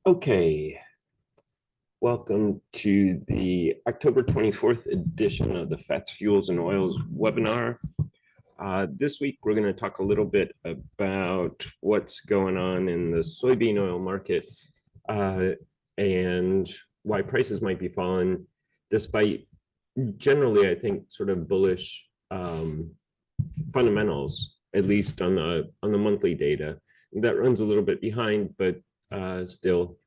Okay, welcome to the October 24th edition of the Fats, Fuels, and Oils webinar. This week, we're going to talk a little bit about what's going on in the soybean oil market and why prices might be falling despite generally, I think, sort of bullish fundamentals, at least on the monthly data. That runs a little bit behind, but still.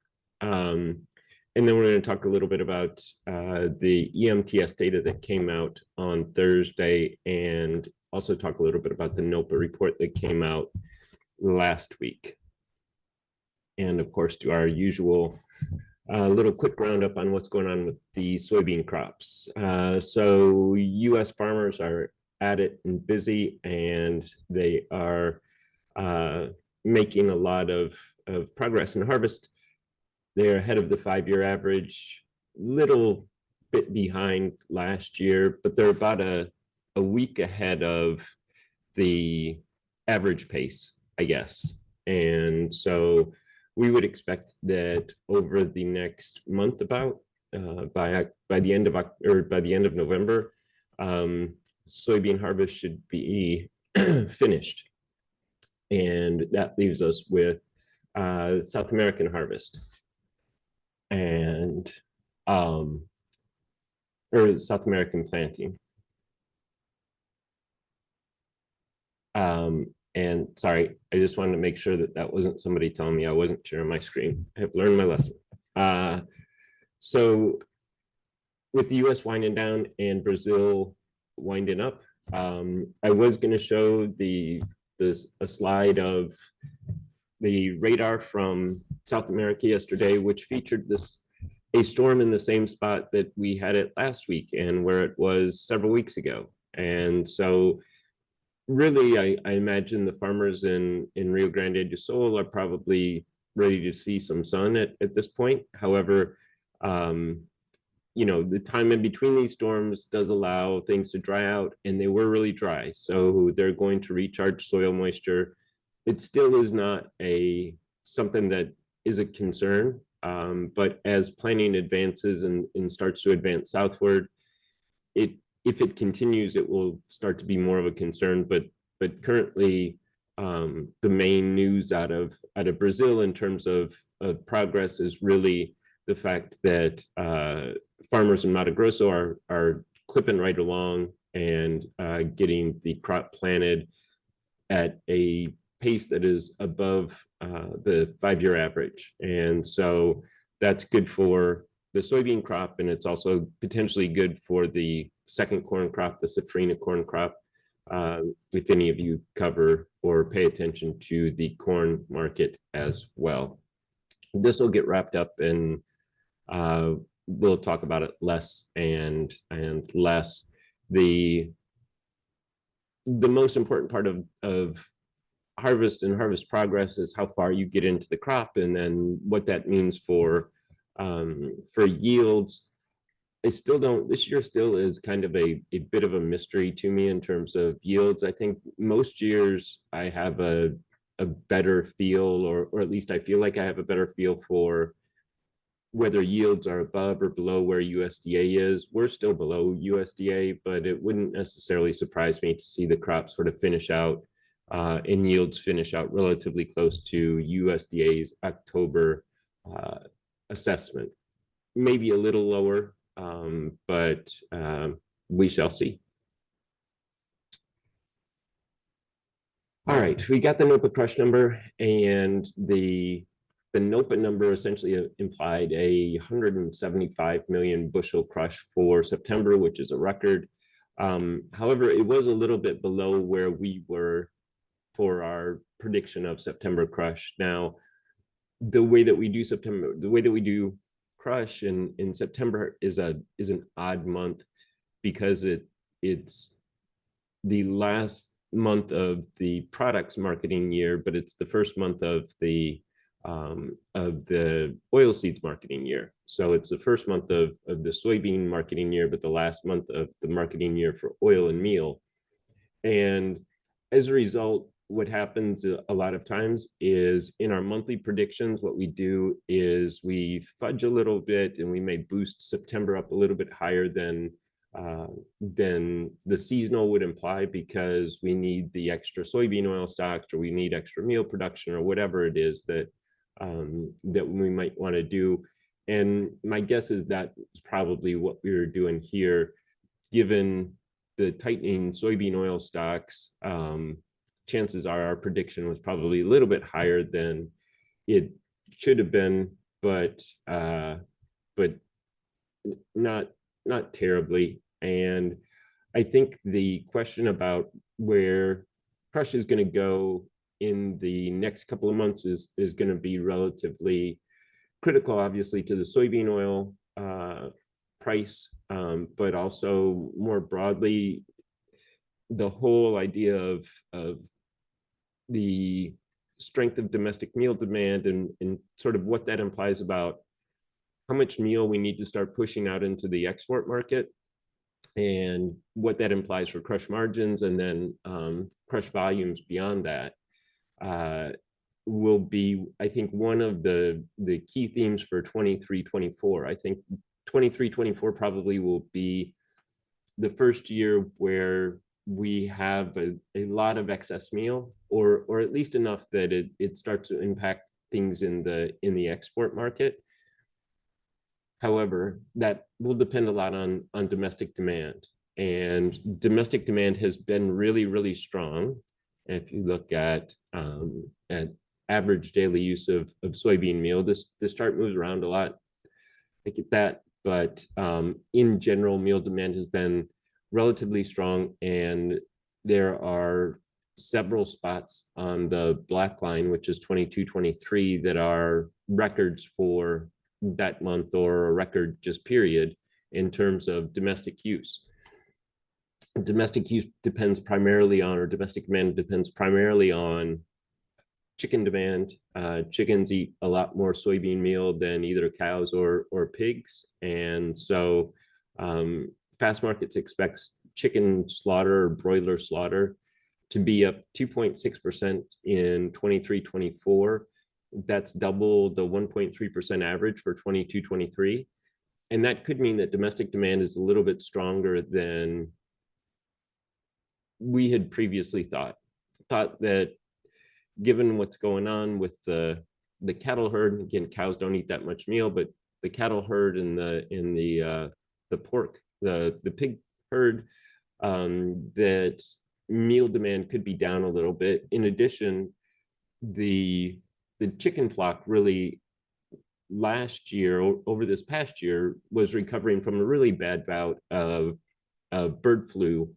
And then we're going to talk a little bit about the EMTS data that came out on Thursday, and also talk a little bit about the NOPA report that came out last week. And of course, do our usual little quick roundup on what's going on with the soybean crops. So U.S. farmers are at it and busy, and they are making a lot of progress in harvest. They're ahead of the 5-year average, little bit behind last year, but they're about a week ahead of the average pace, I guess. And so we would expect that over the next month, about by the end of November, soybean harvest should be finished, and that leaves us with South American harvest and or South American planting. And sorry, I just wanted to make sure that that wasn't somebody telling me I wasn't sharing my screen. I have learned my lesson. So with the US winding down and Brazil winding up, I was going to show a slide of the radar from South America yesterday, which featured a storm in the same spot that we had it last week and where it was several weeks ago. And so really, I imagine the farmers in Rio Grande do Sul are probably ready to see some sun at this point. However, the time in between these storms does allow things to dry out, and they were really dry. So they're going to recharge soil moisture. It still is not something that is a concern, but as planning advances and starts to advance southward, if it continues, it will start to be more of a concern. But currently, the main news out of Brazil in terms of progress is really the fact that farmers in Mato Grosso are clipping right along and getting the crop planted at a pace that is above the 5-year average. And so that's good for the soybean crop, and it's also potentially good for the second corn crop, the safrinha corn crop, if any of you cover or pay attention to the corn market as well. This will get wrapped up, and we'll talk about it less and less. The most important part of harvest and harvest progress is how far you get into the crop, and then what that means for yields. This year still is kind of a bit of a mystery to me in terms of yields. I think most years I have a better feel, or at least I feel like I have a better feel for whether yields are above or below where USDA is. We're still below USDA, but it wouldn't necessarily surprise me to see the crop sort of finish out and yields finish out relatively close to USDA's October assessment. Maybe a little lower, but we shall see. All right, we got the NOPA crush number, and the NOPA number essentially implied a 175 million bushel crush for September, which is a record. However, it was a little bit below where we were for our prediction of September crush. Now, the way that we do crush in September is an odd month, because it's the last month of the products marketing year, but it's the first month of the oilseeds marketing year. So it's the first month of the soybean marketing year, but the last month of the marketing year for oil and meal. And as a result, what happens a lot of times is in our monthly predictions, what we do is we fudge a little bit and we may boost September up a little bit higher than the seasonal would imply, because we need the extra soybean oil stocks, or we need extra meal production, or whatever it is that that we might want to do. And my guess is that is probably what we were doing here, given the tightening soybean oil stocks. Chances are our prediction was probably a little bit higher than it should have been, but not terribly. And I think the question about where crush is going to go in the next couple of months is going to be relatively critical, obviously, to the soybean oil price, but also more broadly, the whole idea of the strength of domestic meal demand, and sort of what that implies about how much meal we need to start pushing out into the export market, and what that implies for crush margins, and then crush volumes beyond that, will be, I think, one of the key themes for 23-24. I think 23-24 probably will be the first year where we have a lot of excess meal, or at least enough that it starts to impact things in the export market. However, that will depend a lot on domestic demand, and domestic demand has been really, really strong. If you look at average daily use of soybean meal, this chart moves around a lot. I get that, but in general, meal demand has been relatively strong, and there are several spots on the black line, which is 22-23, that are records for that month, or a record just period, in terms of domestic use. Domestic use depends primarily on, or domestic demand depends primarily on chicken demand. Chickens eat a lot more soybean meal than either cows or pigs, and so Fast Markets expects chicken slaughter, or broiler slaughter, to be up 2.6% in 23-24. That's double the 1.3% average for 22-23. And that could mean that domestic demand is a little bit stronger than we had previously thought. That given what's going on with the cattle herd, again, cows don't eat that much meal, but the cattle herd and the pork, the pig herd, that meal demand could be down a little bit. In addition, the chicken flock really last year, over this past year, was recovering from a really bad bout of bird flu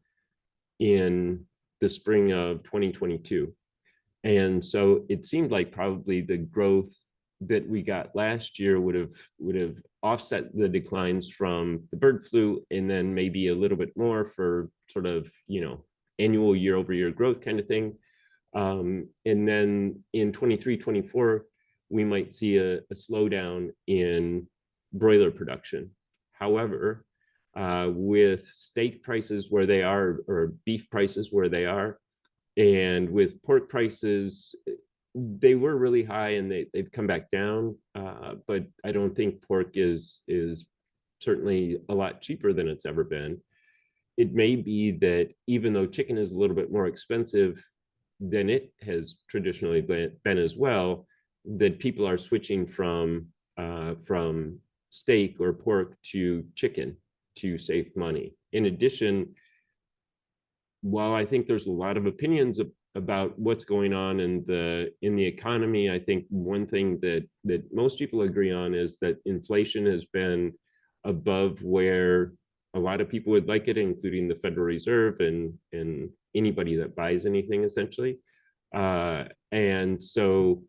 in the spring of 2022. And so it seemed like probably the growth that we got last year would have offset the declines from the bird flu, and then maybe a little bit more for sort of, annual year-over-year growth kind of thing. And then in 23-24, we might see a slowdown in broiler production. However, with steak prices where they are, or beef prices where they are, and with pork prices, they were really high and they've come back down, but I don't think pork is certainly a lot cheaper than it's ever been. It may be that even though chicken is a little bit more expensive than it has traditionally been as well, that people are switching from steak or pork to chicken to save money. In addition, while I think there's a lot of opinions about what's going on in the economy, I think one thing that most people agree on is that inflation has been above where a lot of people would like it, including the Federal Reserve and anybody that buys anything, essentially. And so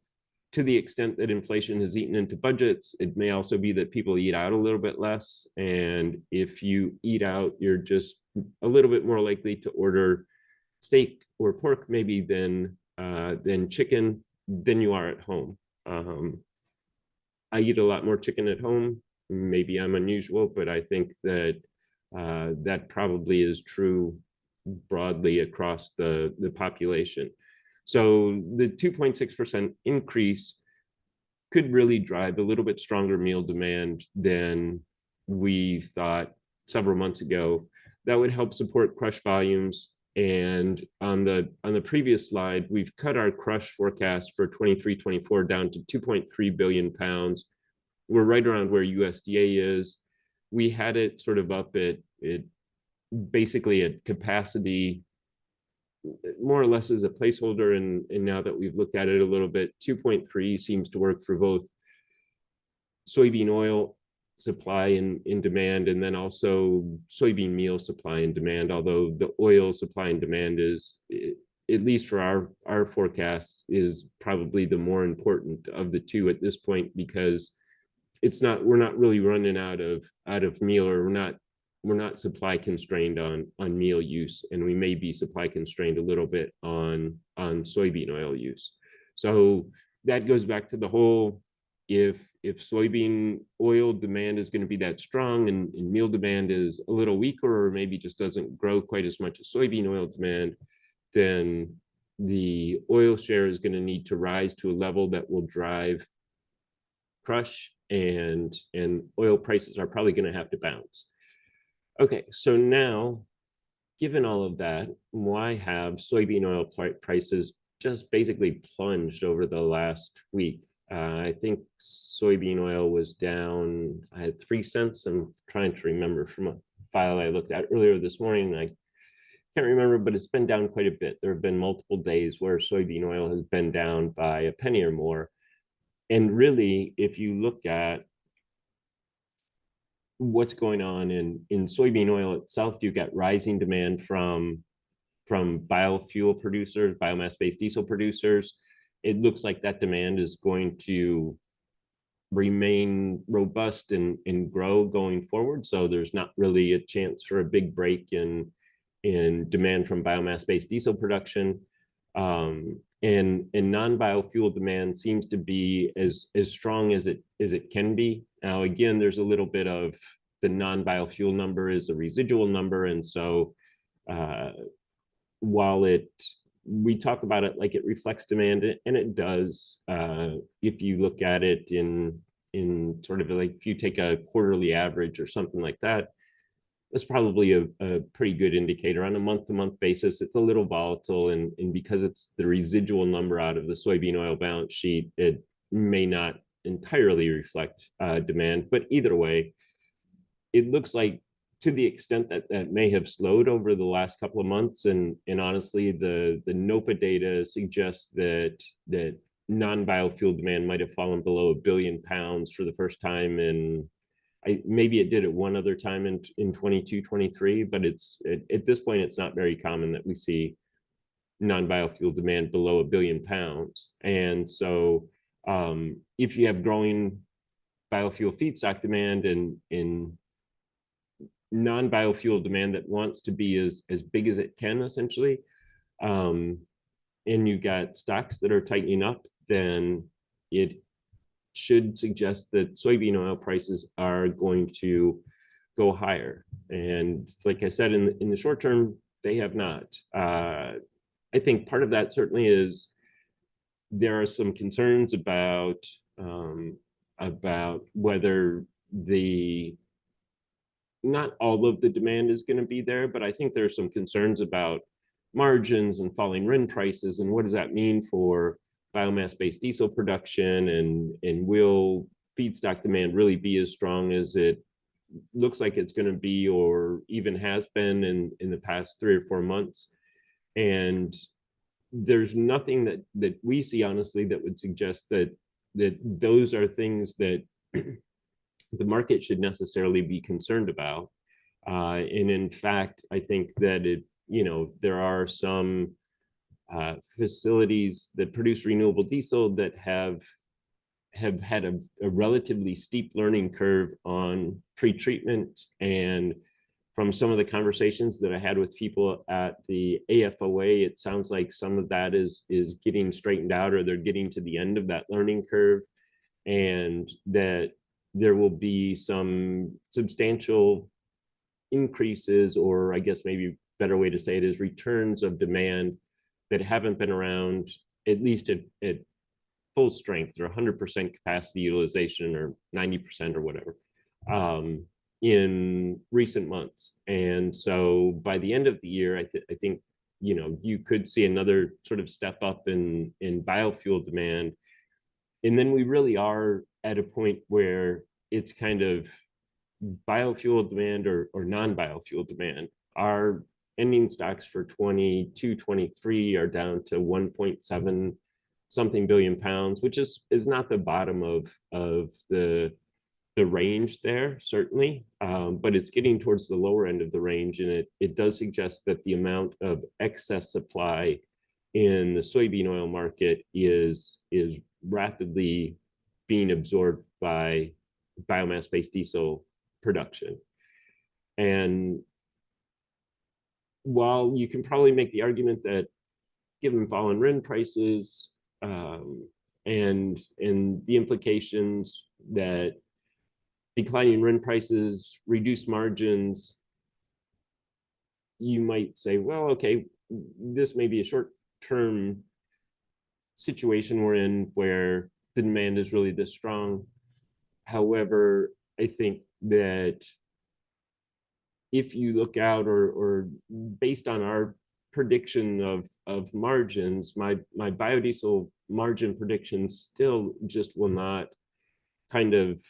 to the extent that inflation has eaten into budgets, it may also be that people eat out a little bit less. And if you eat out, you're just a little bit more likely to order steak or pork maybe than chicken than you are at home. I eat a lot more chicken at home. Maybe I'm unusual, but I think that that probably is true broadly across the population. So the 2.6% increase could really drive a little bit stronger meal demand than we thought several months ago. That would help support crush volumes. And on the previous slide, we've cut our crush forecast for 23-24 down to 2.3 billion pounds. We're right around where USDA is. We had it sort of up at basically at capacity, more or less as a placeholder. And now that we've looked at it a little bit, 2.3 seems to work for both soybean oil supply and demand, and then also soybean meal supply and demand, although the oil supply and demand is, at least for our forecast, is probably the more important of the two at this point, because we're not really running out of meal, or we're not supply constrained on meal use, and we may be supply constrained a little bit on soybean oil use. So that goes back to the whole, if soybean oil demand is going to be that strong and meal demand is a little weaker, or maybe just doesn't grow quite as much as soybean oil demand, then the oil share is going to need to rise to a level that will drive crush, and oil prices are probably going to have to bounce. Okay, so now, given all of that, why have soybean oil prices just basically plunged over the last week? I think soybean oil was down, I had 3 cents. I'm trying to remember from a file I looked at earlier this morning, and I can't remember, but it's been down quite a bit. There have been multiple days where soybean oil has been down by a penny or more. And really, if you look at what's going on in soybean oil itself, you've got rising demand from biofuel producers, biomass-based diesel producers. It looks like that demand is going to remain robust and grow going forward. So there's not really a chance for a big break in demand from biomass-based diesel production. And non-biofuel demand seems to be as strong as it can be. Now, again, there's a little bit of the non-biofuel number is a residual number, and so while we talk about it like it reflects demand, and it does, if you look at it in sort of like, if you take a quarterly average or something like that, that's probably a pretty good indicator. On a month-to-month basis, it's a little volatile, and because it's the residual number out of the soybean oil balance sheet, it may not entirely reflect demand. But either way, it looks like, to the extent that that may have slowed over the last couple of months, and honestly, the NOPA data suggests that non-biofuel demand might have fallen below 1 billion pounds for the first time in, maybe it did it one other time in 22, 23, but it's at this point, it's not very common that we see non-biofuel demand below 1 billion pounds. And so if you have growing biofuel feedstock demand and in non-biofuel demand that wants to be as big as it can, essentially, and you got stocks that are tightening up, then it should suggest that soybean oil prices are going to go higher. And like I said, in the short term, they have not. I think part of that certainly is there are some concerns about whether not all of the demand is going to be there, but I think there are some concerns about margins and falling RIN prices, and what does that mean for biomass-based diesel production, and will feedstock demand really be as strong as it looks like it's going to be, or even has been in the past 3 or 4 months. And there's nothing that we see, honestly, that would suggest that those are things that the market should necessarily be concerned about. And in fact, I think that there are some facilities that produce renewable diesel that have had a relatively steep learning curve on pre-treatment. And from some of the conversations that I had with people at the AFOA, it sounds like some of that is getting straightened out, or they're getting to the end of that learning curve, and that there will be some substantial increases, or I guess maybe a better way to say it is returns of demand that haven't been around, at least at full strength or 100% capacity utilization or 90% or whatever, in recent months. And so by the end of the year, I think, you could see another sort of step up in biofuel demand. And then we really are at a point where it's kind of biofuel demand or non-biofuel demand. Our ending stocks for 22, 23 are down to 1.7 something billion pounds, which is not the bottom of the range there, certainly, but it's getting towards the lower end of the range, and it does suggest that the amount of excess supply in the soybean oil market is rapidly being absorbed by biomass-based diesel production. And while you can probably make the argument that given fallen RIN prices, and the implications that declining RIN prices reduce margins, you might say, well, okay, this may be a short-term situation we're in where the demand is really this strong. However, I think that if you look out, or based on our prediction of margins, my biodiesel margin predictions still just will not kind of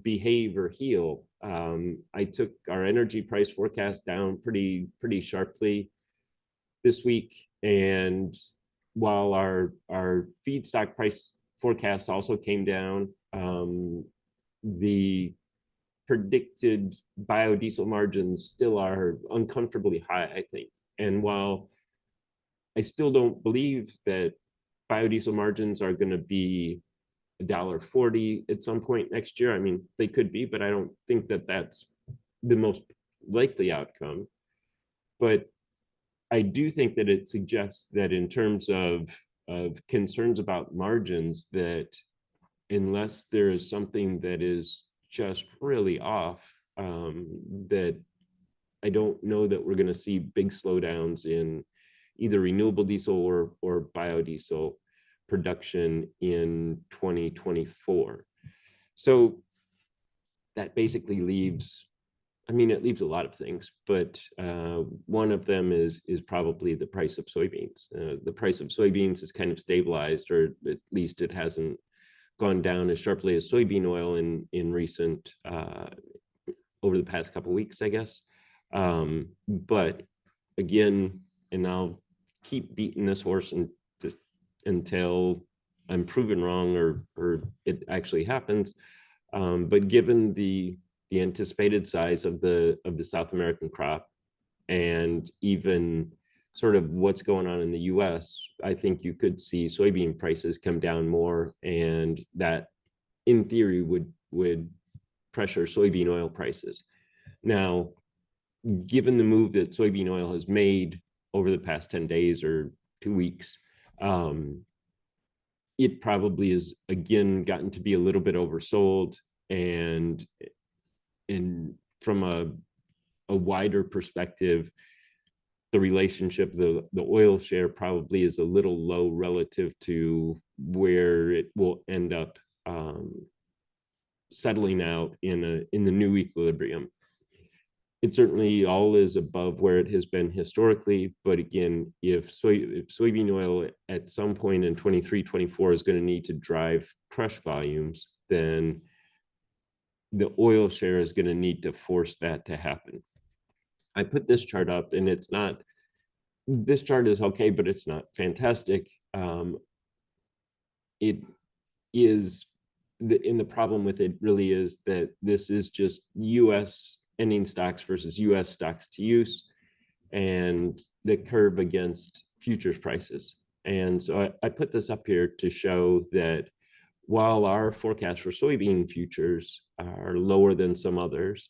behave or heal. I took our energy price forecast down pretty sharply this week, and while our feedstock price forecast also came down, the predicted biodiesel margins still are uncomfortably high, I think. And while I still don't believe that biodiesel margins are going to be $1.40 at some point next year, I mean, they could be, but I don't think that that's the most likely outcome. But I do think that it suggests that in terms of concerns about margins, that unless there is something that is just really off, that I don't know that we're going to see big slowdowns in either renewable diesel or biodiesel production in 2024. So that basically leaves, I mean, it leaves a lot of things, but one of them is probably the price of soybeans. The price of soybeans is kind of stabilized, or at least it hasn't gone down as sharply as soybean oil in recent, over the past couple of weeks, I guess. But again, and I'll keep beating this horse and just until I'm proven wrong or it actually happens. But given the anticipated size of the South American crop, and even sort of what's going on in the US, I think you could see soybean prices come down more, and that in theory would pressure soybean oil prices. Now, given the move that soybean oil has made over the past 10 days or 2 weeks, it probably has again gotten to be a little bit oversold, and from a wider perspective, the relationship, the oil share probably is a little low relative to where it will end up settling out in the new equilibrium. It certainly all is above where it has been historically, but again, if soybean oil at some point in 23, 24 is going to need to drive crush volumes, then the oil share is going to need to force that to happen. I put this chart up, and it's not, this chart is okay, but it's not fantastic. It is, the problem with it really is that this is just US ending stocks versus US stocks to use, and the curve against futures prices. And so I put this up here to show that while our forecast for soybean futures are lower than some others,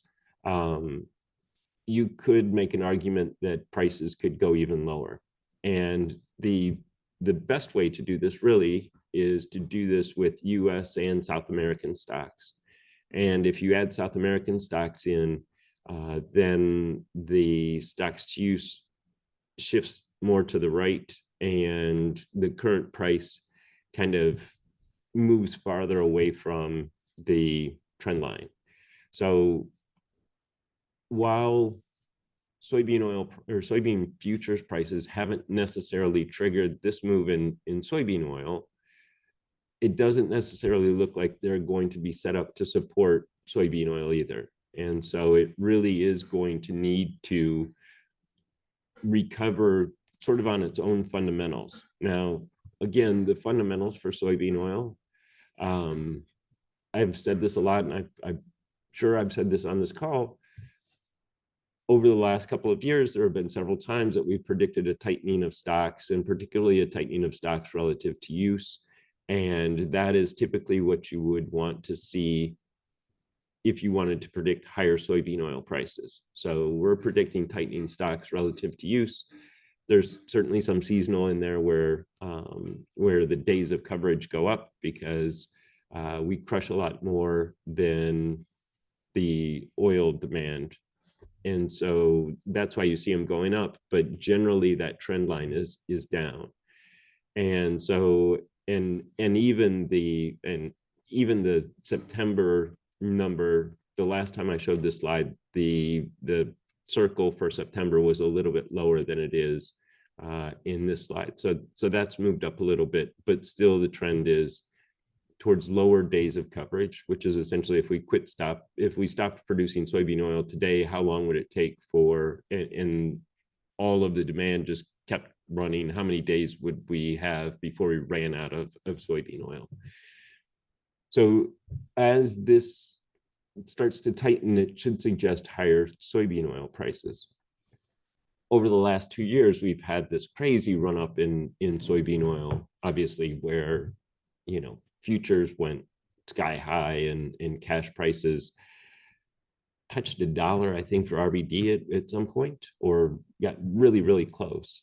you could make an argument that prices could go even lower. And the best way to do this really is to do this with US and South American stocks. And if you add South American stocks in, then the stocks to use shifts more to the right, and the current price kind of moves farther away from the trend line. So while soybean oil or soybean futures prices haven't necessarily triggered this move in soybean oil, it doesn't necessarily look like they're going to be set up to support soybean oil either. And so it really is going to need to recover sort of on its own fundamentals. Now, again, the fundamentals for soybean oil, I've said this a lot, and I'm sure I've said this on this call. Over the last couple of years, there have been several times that we've predicted a tightening of stocks, and particularly a tightening of stocks relative to use. And that is typically what you would want to see if you wanted to predict higher soybean oil prices. So we're predicting tightening stocks relative to use. There's certainly some seasonal in there where the days of coverage go up because we crush a lot more than the oil demand. And so that's why you see them going up, but generally that trend line is down. And so and even the September number, the last time I showed this slide, the circle for September was a little bit lower than it is in this slide. So that's moved up a little bit, but still the trend is towards lower days of coverage, which is essentially if we stopped producing soybean oil today, how long would it take for, and all of the demand just kept running, how many days would we have before we ran out of soybean oil? So as this starts to tighten, it should suggest higher soybean oil prices. Over the last 2 years, we've had this crazy run up in soybean oil, obviously, where futures went sky high and cash prices touched $1, I think, for RBD at some point, or got really, really close.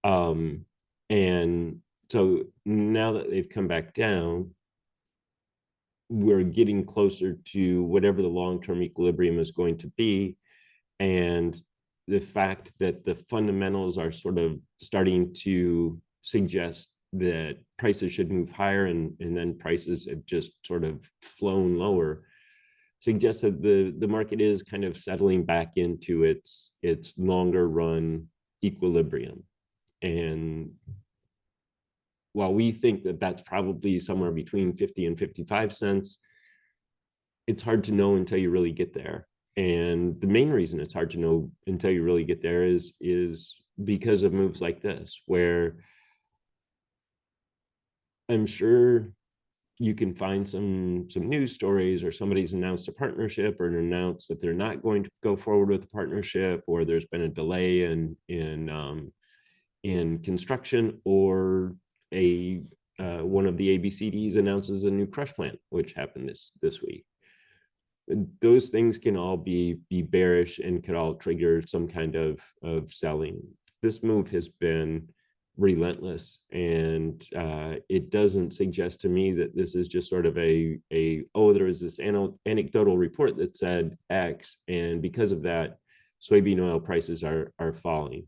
And so now that they've come back down, we're getting closer to whatever the long-term equilibrium is going to be. And the fact that the fundamentals are sort of starting to suggest that prices should move higher, and then prices have just sort of flown lower, suggests that the market is kind of settling back into its longer run equilibrium. And while we think that that's probably somewhere between 50 and 55 cents, it's hard to know until you really get there. And the main reason it's hard to know until you really get there is because of moves like this, where I'm sure you can find some news stories, or somebody's announced a partnership or announced that they're not going to go forward with the partnership, or there's been a delay in construction, or one of the ABCDs announces a new crush plant, which happened this week. Those things can all be bearish and could all trigger some kind of selling. This move has been relentless, and it doesn't suggest to me that this is just sort of there was this anecdotal report that said X, and because of that, soybean oil prices are falling.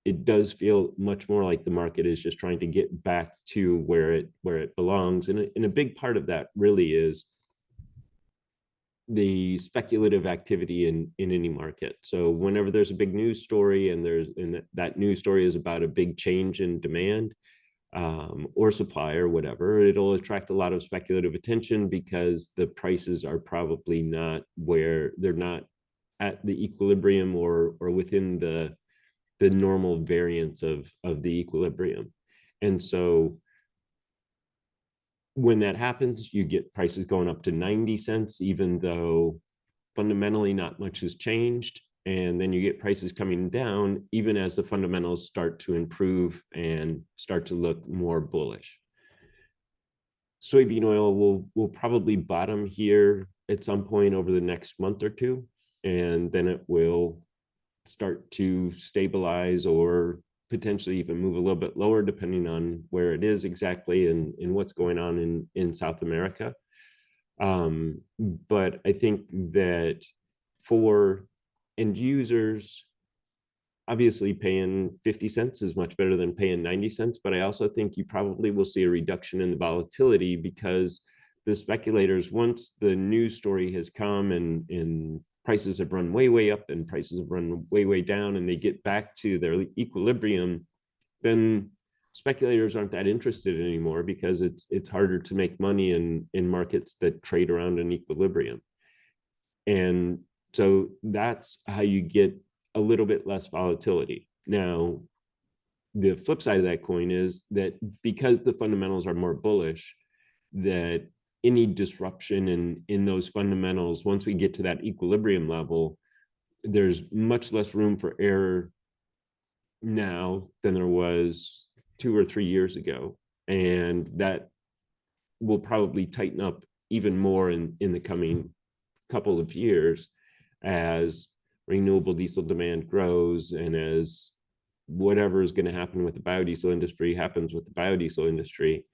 It does feel much more like the market is just trying to get back to where it belongs, and a big part of that really is the speculative activity in any market. So whenever there's a big news story, and that news story is about a big change in demand or supply or whatever, it'll attract a lot of speculative attention because the prices are probably not they're not at the equilibrium or within the normal variance of the equilibrium. And so when that happens, you get prices going up to 90 cents, even though fundamentally not much has changed. And then you get prices coming down, even as the fundamentals start to improve and start to look more bullish. Soybean oil will probably bottom here at some point over the next month or two, and then it will start to stabilize or potentially even move a little bit lower, depending on where it is exactly and what's going on in South America. But I think that for end users, obviously paying 50 cents is much better than paying 90 cents, but I also think you probably will see a reduction in the volatility because the speculators, once the news story has come and prices have run way, way up and prices have run way, way down, and they get back to their equilibrium, then speculators aren't that interested anymore because it's harder to make money in markets that trade around an equilibrium. And so that's how you get a little bit less volatility. Now, the flip side of that coin is that because the fundamentals are more bullish, that any disruption in those fundamentals, once we get to that equilibrium level, there's much less room for error now than there was 2 or 3 years ago. And that will probably tighten up even more in the coming couple of years as renewable diesel demand grows and as whatever is going to happen with the biodiesel industry happens with the biodiesel industry,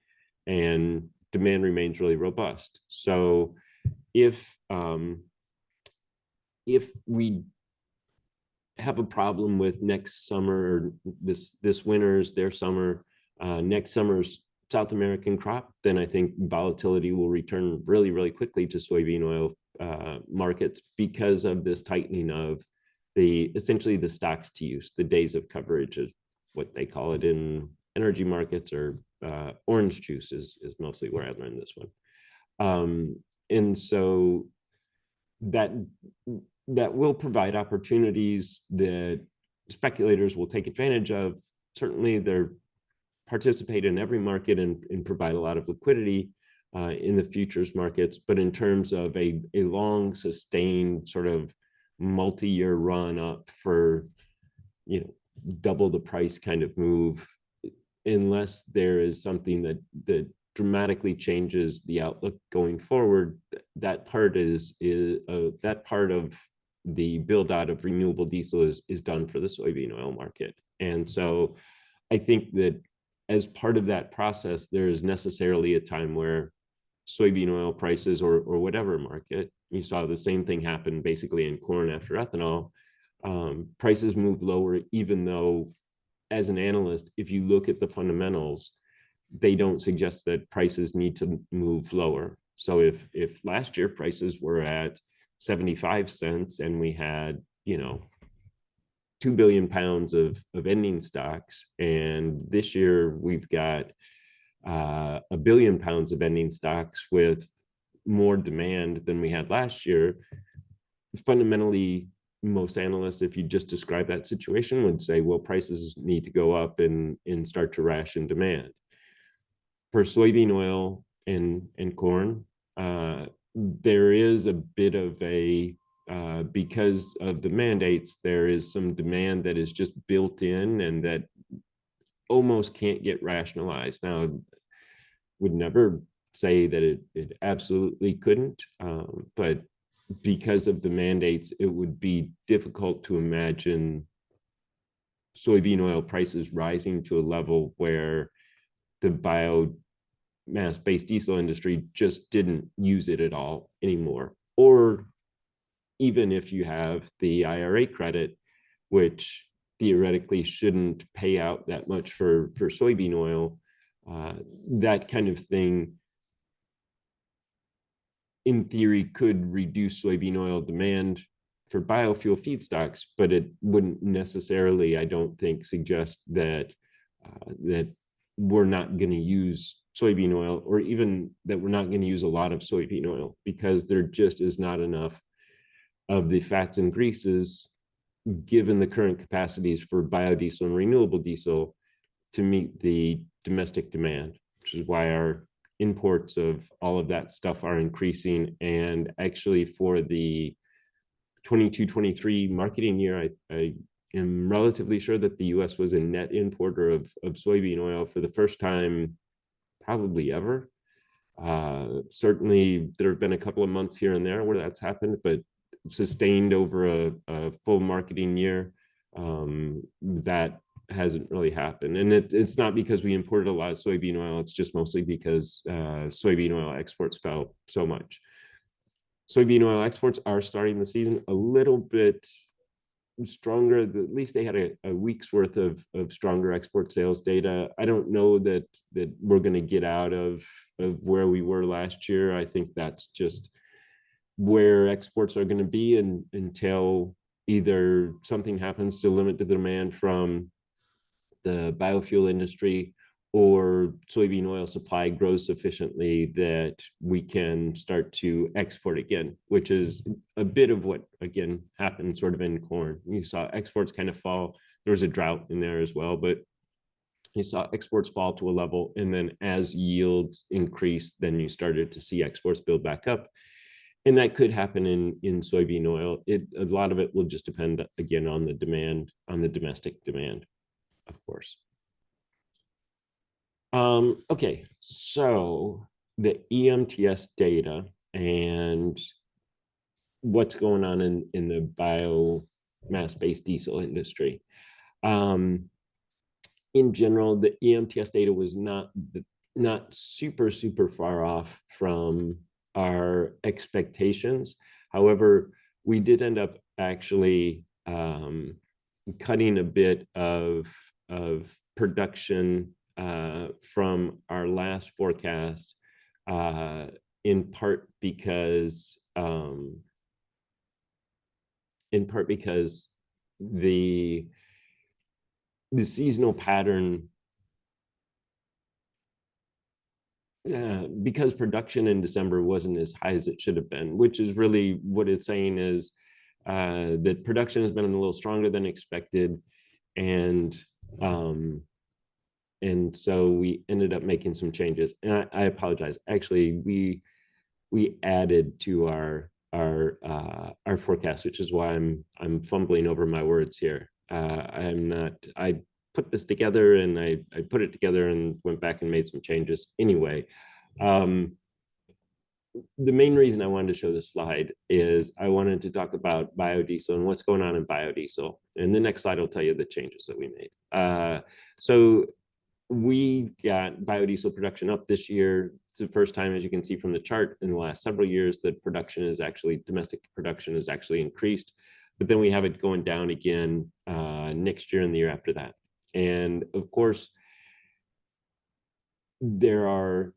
and demand remains really robust. So if we have a problem with next summer or this winter's their summer, next summer's South American crop, then I think volatility will return really, really quickly to soybean oil markets because of this tightening of essentially the stocks to use, the days of coverage is what they call it in energy markets, or orange juice is mostly where I learned this one. And so that will provide opportunities that speculators will take advantage of. Certainly, they're participate in every market and provide a lot of liquidity in the futures markets. But in terms of a long, sustained sort of multi-year run up for, double the price kind of move, unless there is something that dramatically changes the outlook going forward, that part that part of the build out of renewable diesel is done for the soybean oil market. And so I think that as part of that process, there is necessarily a time where soybean oil prices or whatever market, you saw the same thing happen basically in corn after ethanol, prices move lower, even though as an analyst, if you look at the fundamentals, they don't suggest that prices need to move lower. So if last year prices were at 75 cents and we had, 2 billion pounds of ending stocks, and this year we've got 1 billion pounds of ending stocks with more demand than we had last year, fundamentally, most analysts, if you just describe that situation, would say, well, prices need to go up and start to ration demand. For soybean oil and corn, there is a bit of a, because of the mandates, there is some demand that is just built in and that almost can't get rationalized. Now, would never say that it absolutely couldn't, but because of the mandates, it would be difficult to imagine soybean oil prices rising to a level where the biomass-based diesel industry just didn't use it at all anymore. Or even if you have the IRA credit, which theoretically shouldn't pay out that much for soybean oil, that kind of thing in theory could reduce soybean oil demand for biofuel feedstocks, but it wouldn't necessarily, I don't think, suggest that that we're not going to use soybean oil, or even that we're not going to use a lot of soybean oil, because there just is not enough of the fats and greases, given the current capacities for biodiesel and renewable diesel, to meet the domestic demand, which is why our imports of all of that stuff are increasing. And actually for the 22-23 marketing year, I am relatively sure that the US was a net importer of soybean oil for the first time probably ever. Certainly there have been a couple of months here and there where that's happened, but sustained over a full marketing year, that hasn't really happened. And it's not because we imported a lot of soybean oil, it's just mostly because soybean oil exports fell so much. Soybean oil exports are starting the season a little bit stronger, at least they had a week's worth of stronger export sales data. I don't know that we're going to get out of where we were last year. I think that's just where exports are going to be until either something happens to limit the demand from the biofuel industry, or soybean oil supply grows sufficiently that we can start to export again, which is a bit of what, again, happened sort of in corn. You saw exports kind of fall. There was a drought in there as well, but you saw exports fall to a level, and then as yields increased, then you started to see exports build back up. And that could happen in soybean oil. A lot of it will just depend, again, on the demand, on the domestic demand, of course. Okay, so the EMTS data and what's going on in the biomass-based diesel industry. In general, the EMTS data was not super far off from our expectations. However, we did end up actually cutting a bit of production from our last forecast, in part because the seasonal pattern, because production in December wasn't as high as it should have been, which is really what it's saying is that production has been a little stronger than expected, and so we ended up making some changes. And I apologize. Actually, we added to our forecast, which is why I'm fumbling over my words here. I put this together, and I put it together and went back and made some changes anyway. The main reason I wanted to show this slide is I wanted to talk about biodiesel and what's going on in biodiesel. And the next slide will tell you the changes that we made. So we got biodiesel production up this year. It's the first time, as you can see from the chart, in the last several years that domestic production is actually increased. But then we have it going down again next year and the year after that. And of course, there are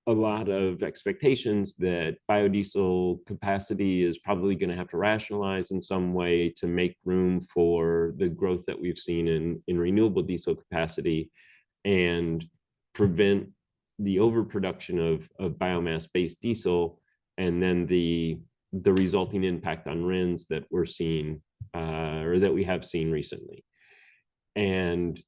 a lot of expectations that biodiesel capacity is probably going to have to rationalize in some way to make room for the growth that we've seen in renewable diesel capacity, and prevent the overproduction of biomass-based diesel, and then the resulting impact on RINs that we're seeing, or that we have seen recently. And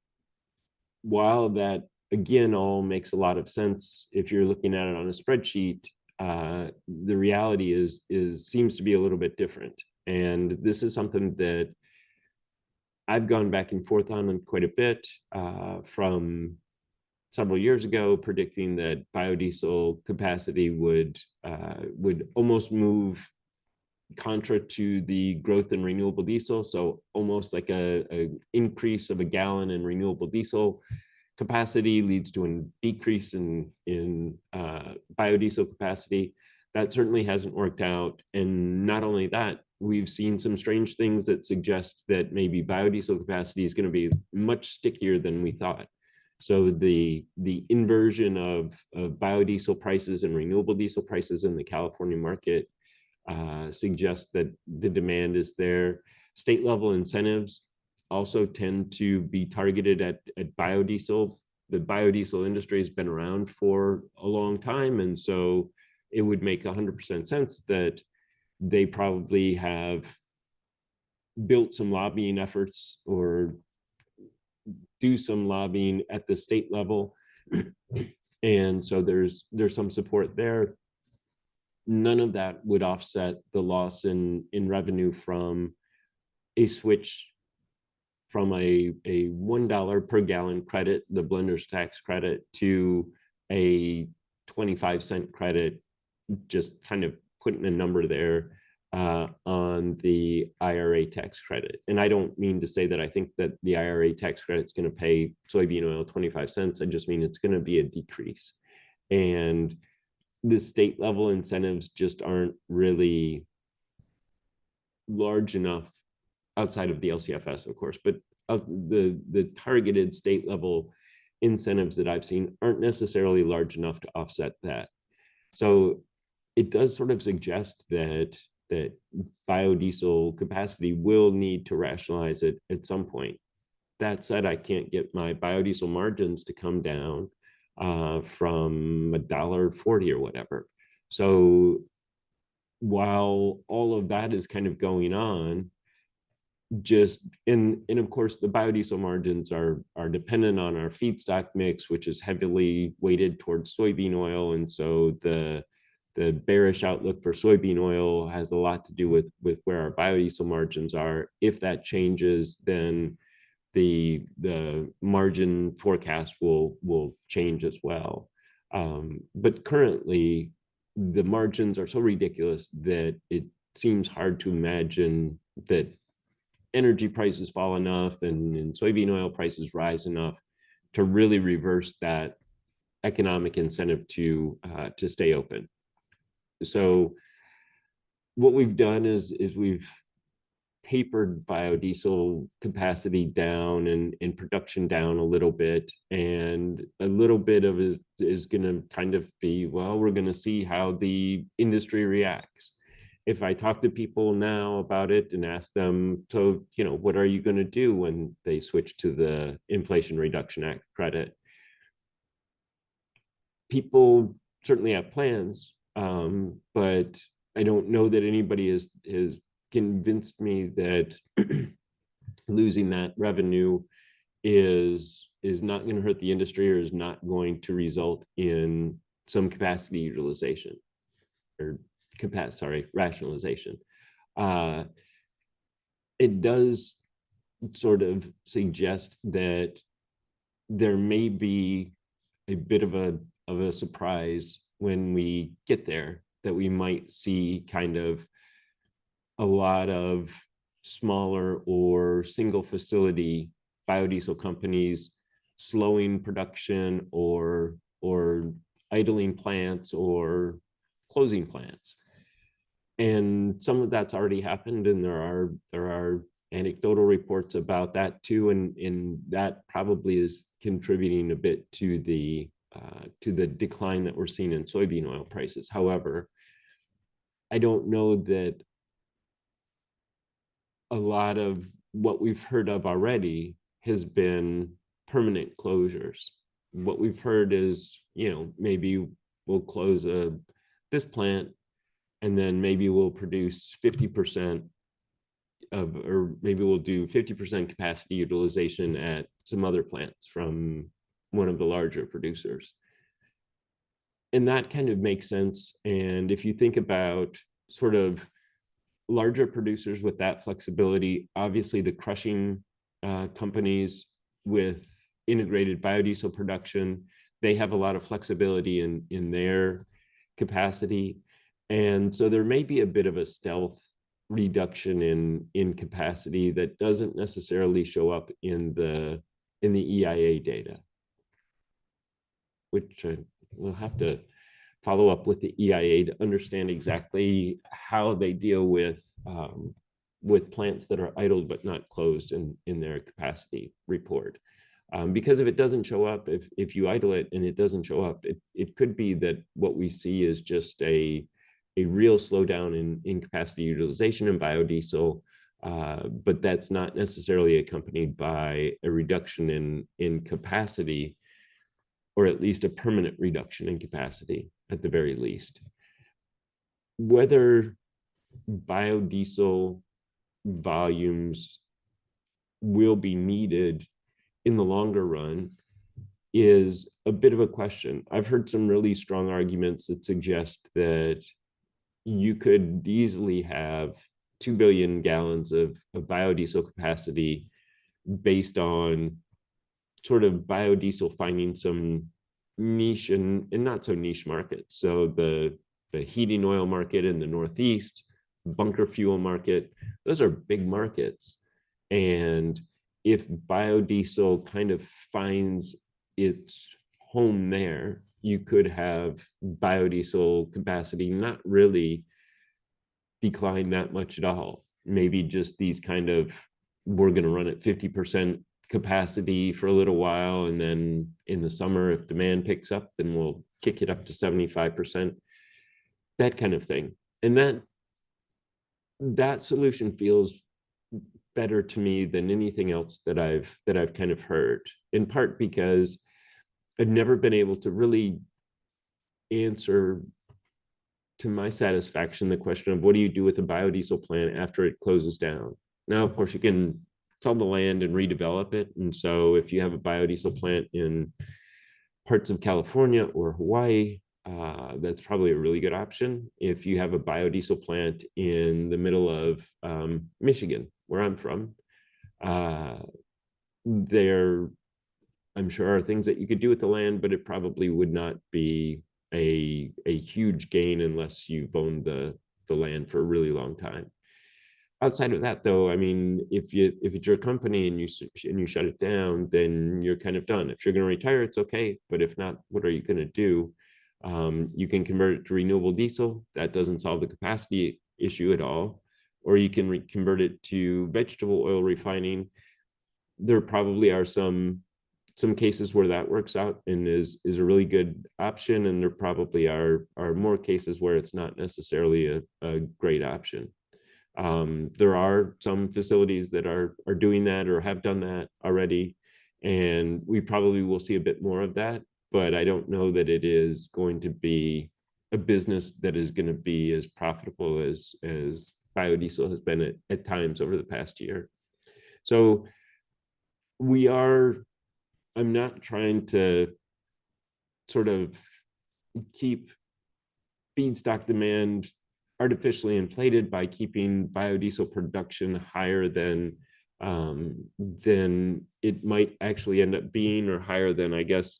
while that, again, all makes a lot of sense if you're looking at it on a spreadsheet, the reality seems to be a little bit different. And this is something that I've gone back and forth on quite a bit, from several years ago, predicting that biodiesel capacity would almost move contra to the growth in renewable diesel. So almost like a increase of a gallon in renewable diesel capacity leads to a decrease in biodiesel capacity. That certainly hasn't worked out. And not only that, we've seen some strange things that suggest that maybe biodiesel capacity is going to be much stickier than we thought. So the inversion of biodiesel prices and renewable diesel prices in the California market suggests that the demand is there. State level incentives also tend to be targeted at biodiesel. The biodiesel industry has been around for a long time, and so it would make 100% sense that they probably have built some lobbying efforts or do some lobbying at the state level. And so there's some support there. None of that would offset the loss in revenue from a switch from a $1 per gallon credit, the blender's tax credit, to a 25-cent credit, just kind of putting a number there on the IRA tax credit. And I don't mean to say that I think that the IRA tax credit is going to pay soybean oil 25 cents. I just mean it's going to be a decrease. And the state level incentives just aren't really large enough outside of the LCFS, of course, but the targeted state level incentives that I've seen aren't necessarily large enough to offset that. So it does sort of suggest that biodiesel capacity will need to rationalize it at some point. That said, I can't get my biodiesel margins to come down from $1.40 or whatever. So while all of that is kind of going on, just and of course the biodiesel margins are dependent on our feedstock mix, which is heavily weighted towards soybean oil, and so the bearish outlook for soybean oil has a lot to do with where our biodiesel margins are. If that changes, then the margin forecast will change as well. But currently, the margins are so ridiculous that it seems hard to imagine that energy prices fall enough and soybean oil prices rise enough to really reverse that economic incentive to stay open. So what we've done is we've tapered biodiesel capacity down and production down a little bit, and a little bit of it is going to kind of be, well, we're going to see how the industry reacts. If I talk to people now about it and ask them, so, what are you going to do when they switch to the Inflation Reduction Act credit? People certainly have plans, but I don't know that anybody has convinced me that losing that revenue is not going to hurt the industry or is not going to result in some capacity utilization or rationalization. It does sort of suggest that there may be a bit of a surprise when we get there, that we might see kind of a lot of smaller or single facility biodiesel companies slowing production or idling plants or closing plants. And some of that's already happened, and there are anecdotal reports about that too, and that probably is contributing a bit to the decline that we're seeing in soybean oil prices. However, I don't know that a lot of what we've heard of already has been permanent closures. What we've heard is, maybe we'll close this plant, and then maybe we'll produce 50% or maybe we'll do 50% capacity utilization at some other plants from one of the larger producers. And that kind of makes sense. And if you think about sort of larger producers with that flexibility, obviously the crushing companies with integrated biodiesel production, they have a lot of flexibility in their capacity. And so there may be a bit of a stealth reduction in capacity that doesn't necessarily show up in the EIA data, which we'll have to follow up with the EIA to understand exactly how they deal with plants that are idled but not closed in their capacity report. Because if it doesn't show up, if you idle it and it doesn't show up, it could be that what we see is just a real slowdown in capacity utilization in biodiesel, but that's not necessarily accompanied by a reduction in capacity, or at least a permanent reduction in capacity at the very least. Whether biodiesel volumes will be needed in the longer run is a bit of a question. I've heard some really strong arguments that suggest that you could easily have 2 billion gallons of biodiesel capacity based on sort of biodiesel finding some niche and not so niche markets. So the heating oil market in the Northeast, bunker fuel market, those are big markets. And if biodiesel kind of finds its home there, you could have biodiesel capacity not really decline that much at all. maybe just these kind of, we're going to run at 50% capacity for a little while, and then in the summer, if demand picks up, then we'll kick it up to 75%, that kind of thing. And that solution feels better to me than anything else that I've kind of heard, in part because I've never been able to really answer to my satisfaction the question of what do you do with a biodiesel plant after it closes down. Now, of course, you can sell the land and redevelop it. And so if you have a biodiesel plant in parts of California or Hawaii, that's probably a really good option. If you have a biodiesel plant in the middle of Michigan, where I'm from, there, I'm sure, are things that you could do with the land, but it probably would not be a huge gain unless you've owned the land for a really long time. Outside of that, though, I mean, if it's your company and you shut it down, then you're kind of done. If you're going to retire, it's okay, but if not, what are you going to do? You can convert it to renewable diesel. That doesn't solve the capacity issue at all. Or you can convert it to vegetable oil refining. There probably are some cases where that works out and is a really good option, and there probably are more cases where it's not necessarily a great option. There are some facilities that are doing that or have done that already, and we probably will see a bit more of that, but I don't know that it is going to be a business that is going to be as profitable as biodiesel has been at times over the past year. So I'm not trying to sort of keep feedstock demand artificially inflated by keeping biodiesel production higher than it might actually end up being, or higher than, I guess,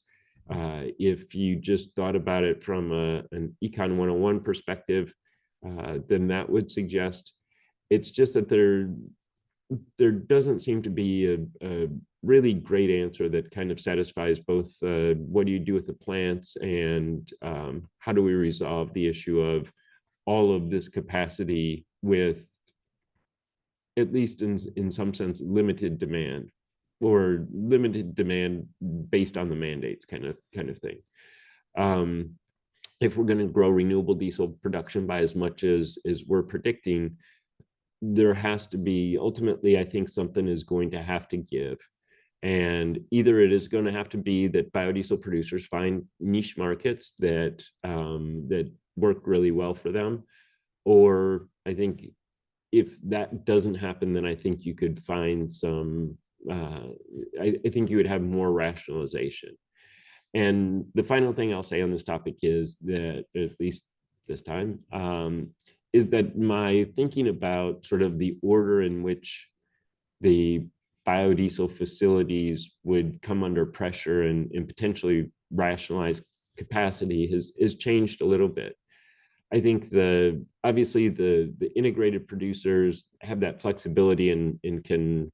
if you just thought about it from an Econ 101 perspective, then that would suggest. It's just that there doesn't seem to be a really great answer that kind of satisfies both what do you do with the plants and how do we resolve the issue of all of this capacity with, at least in some sense, limited demand, or limited demand based on the mandates kind of thing. If we're going to grow renewable diesel production by as much as we're predicting, there has to be, ultimately, I think something is going to have to give. And either it is going to have to be that biodiesel producers find niche markets that work really well for them, or I think if that doesn't happen, then I think you could find some, I think you would have more rationalization. And the final thing I'll say on this topic is that, at least this time, is that my thinking about sort of the order in which the biodiesel facilities would come under pressure and potentially rationalize capacity has changed a little bit. I think obviously the integrated producers have that flexibility and can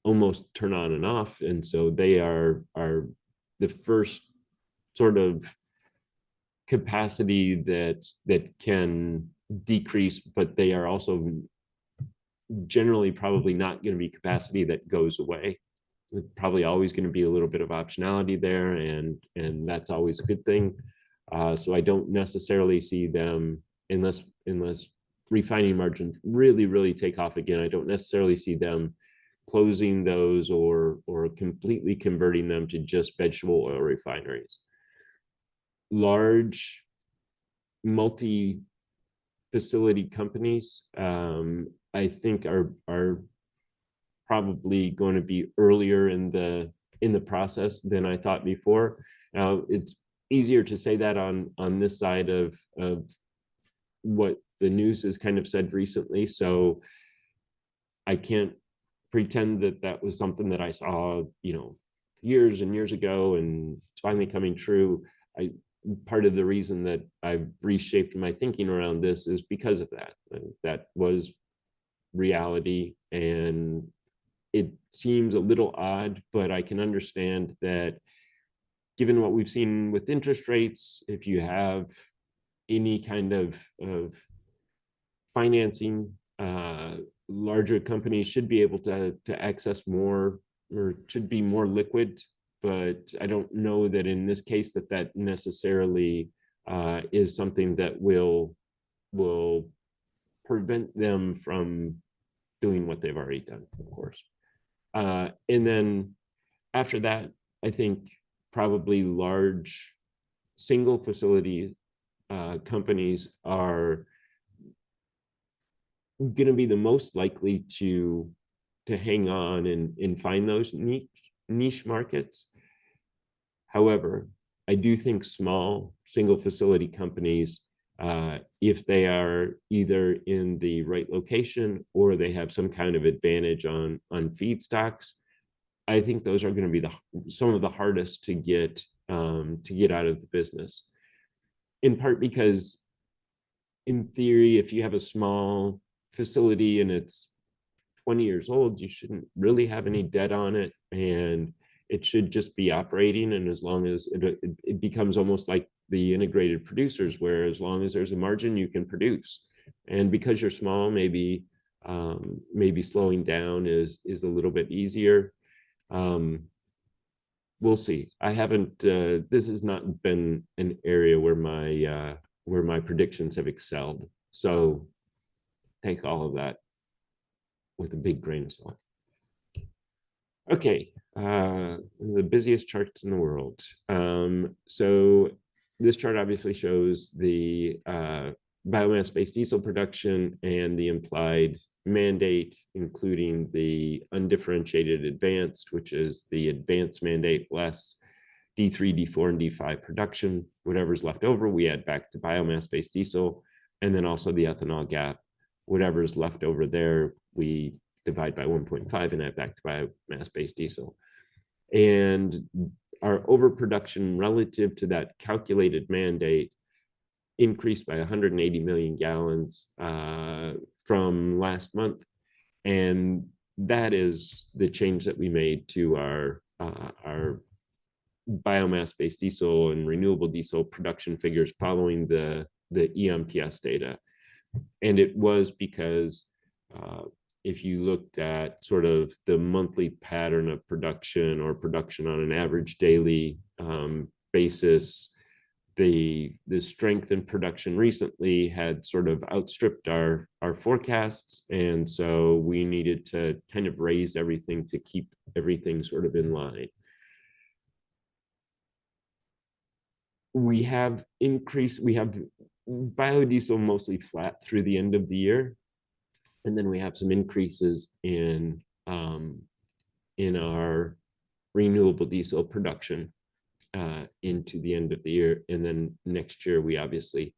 almost turn on and off, and so they are the first sort of capacity that can decrease, but they are also generally probably not going to be capacity that goes away. There's probably always going to be a little bit of optionality there, and that's always a good thing. So I don't necessarily see them, unless refining margins really take off again, I don't necessarily see them closing those or completely converting them to just vegetable oil refineries. Large multi-facility companies, I think are probably going to be earlier in the process than I thought before. Now, it's easier to say that on this side of what the news has kind of said recently, so I can't pretend that was something that I saw, years and years ago, and it's finally coming true. Part of the reason that I've reshaped my thinking around this is because of that. That was reality, and it seems a little odd, but I can understand that given what we've seen with interest rates, if you have any kind of financing larger companies should be able to access more, or should be more liquid, but I don't know that in this case that necessarily is something that will prevent them from doing what they've already done, of course. And then after that, I think probably large single facility companies are going to be the most likely to hang on and find those niche markets. However, I do think small single facility companies, if they are either in the right location or they have some kind of advantage on feedstocks, I think those are going to be some of the hardest to get out of the business. In part because, in theory, if you have a small facility and it's 20 years old, you shouldn't really have any debt on it, and it should just be operating. And as long as it becomes almost like the integrated producers, where as long as there's a margin, you can produce. And because you're small, maybe slowing down is a little bit easier. We'll see. I haven't. This has not been an area where my predictions have excelled. So take all of that with a big grain of salt. Okay, the busiest charts in the world. So this chart obviously shows the biomass-based diesel production and the implied mandate, including the undifferentiated advanced, which is the advanced mandate less D3, D4, and D5 production. Whatever's left over, we add back to biomass-based diesel, and then also the ethanol gap. Whatever's left over there, we divide by 1.5 and add back to biomass-based diesel. And our overproduction relative to that calculated mandate increased by 180 million gallons from last month. And that is the change that we made to our biomass-based diesel and renewable diesel production figures following the EMTS data. And it was because if you looked at sort of the monthly pattern of production or production on an average daily basis, the strength in production recently had sort of outstripped our forecasts. And so we needed to kind of raise everything to keep everything sort of in line. We have biodiesel mostly flat through the end of the year. And then we have some increases in our renewable diesel production into the end of the year. And then next year, we obviously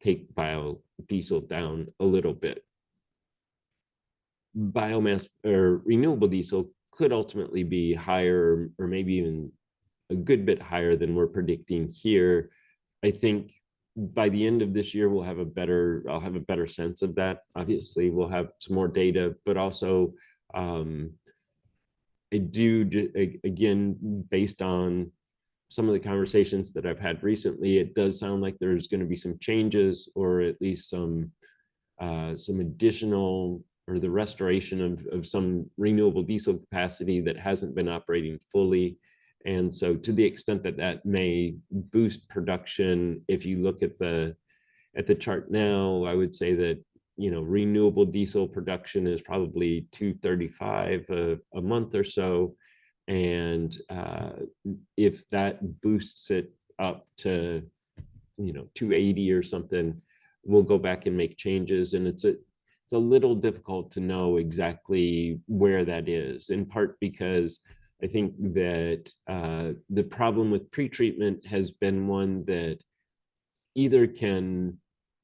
take biodiesel down a little bit. Biomass or renewable diesel could ultimately be higher, or maybe even a good bit higher than we're predicting here. I think by the end of this year, I'll have a better sense of that. Obviously, we'll have some more data, but also again, based on some of the conversations that I've had recently, it does sound like there's going to be some changes, or at least some additional, or the restoration of some renewable diesel capacity that hasn't been operating fully. And so to the extent that may boost production, if you look at the chart now, I would say that, renewable diesel production is probably 235 a month or so. And if that boosts it up to, 280 or something, we'll go back and make changes. And it's a little difficult to know exactly where that is, in part because I think that the problem with pretreatment has been one that either can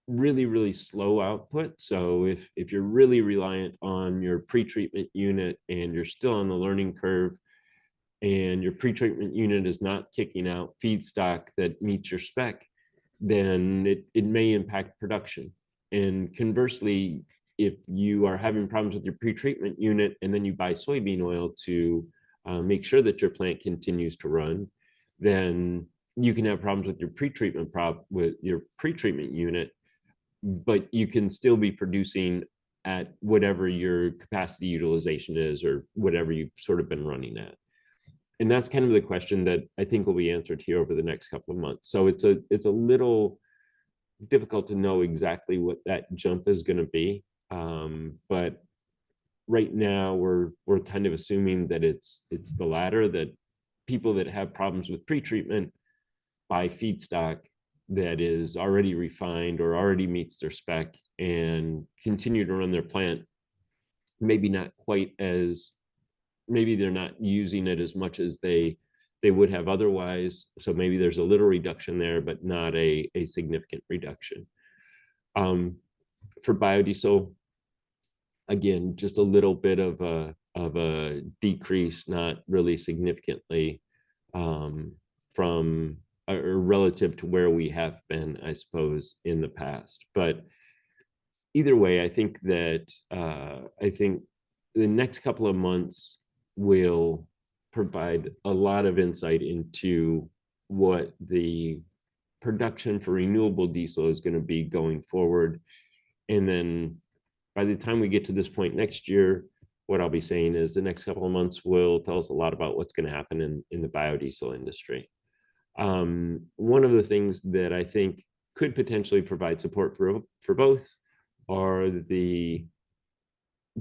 really, really slow output. So if you're really reliant on your pretreatment unit and you're still on the learning curve, and your pretreatment unit is not kicking out feedstock that meets your spec, then it may impact production. And conversely, if you are having problems with your pretreatment unit and then you buy soybean oil to make sure that your plant continues to run, then you can have problems with your pretreatment unit, but you can still be producing at whatever your capacity utilization is or whatever you've sort of been running at. And that's kind of the question that I think will be answered here over the next couple of months. So it's a little difficult to know exactly what that jump is going to be. But right now we're kind of assuming that it's the latter, that people that have problems with pretreatment buy feedstock that is already refined or already meets their spec and continue to run their plant, maybe not quite as, maybe they're not using it as much as they would have otherwise. So maybe there's a little reduction there, but not a significant reduction. For biodiesel, again, just a little bit of a decrease, not really significantly, from or relative to where we have been, I suppose, in the past. But either way, I think that the next couple of months will provide a lot of insight into what the production for renewable diesel is going to be going forward. And then by the time we get to this point next year, what I'll be saying is the next couple of months will tell us a lot about what's going to happen in the biodiesel industry. One of the things that I think could potentially provide support for both are the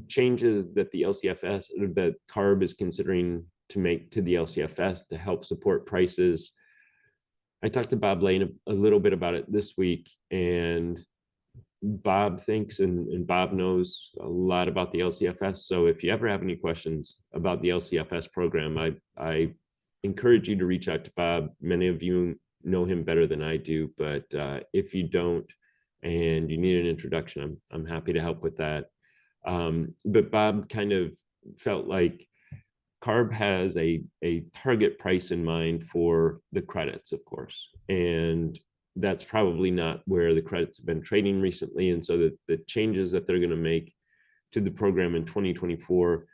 changes that the LCFS, that CARB is considering to make to the LCFS to help support prices. I talked to Bob Lane a little bit about it this week, and Bob thinks, and Bob knows a lot about the LCFS. So if you ever have any questions about the LCFS program, I encourage you to reach out to Bob. Many of you know him better than I do, but if you don't and you need an introduction, I'm happy to help with that. But Bob kind of felt like CARB has a target price in mind for the credits, of course, and that's probably not where the credits have been trading recently. And so the changes that they're going to make to the program in 2024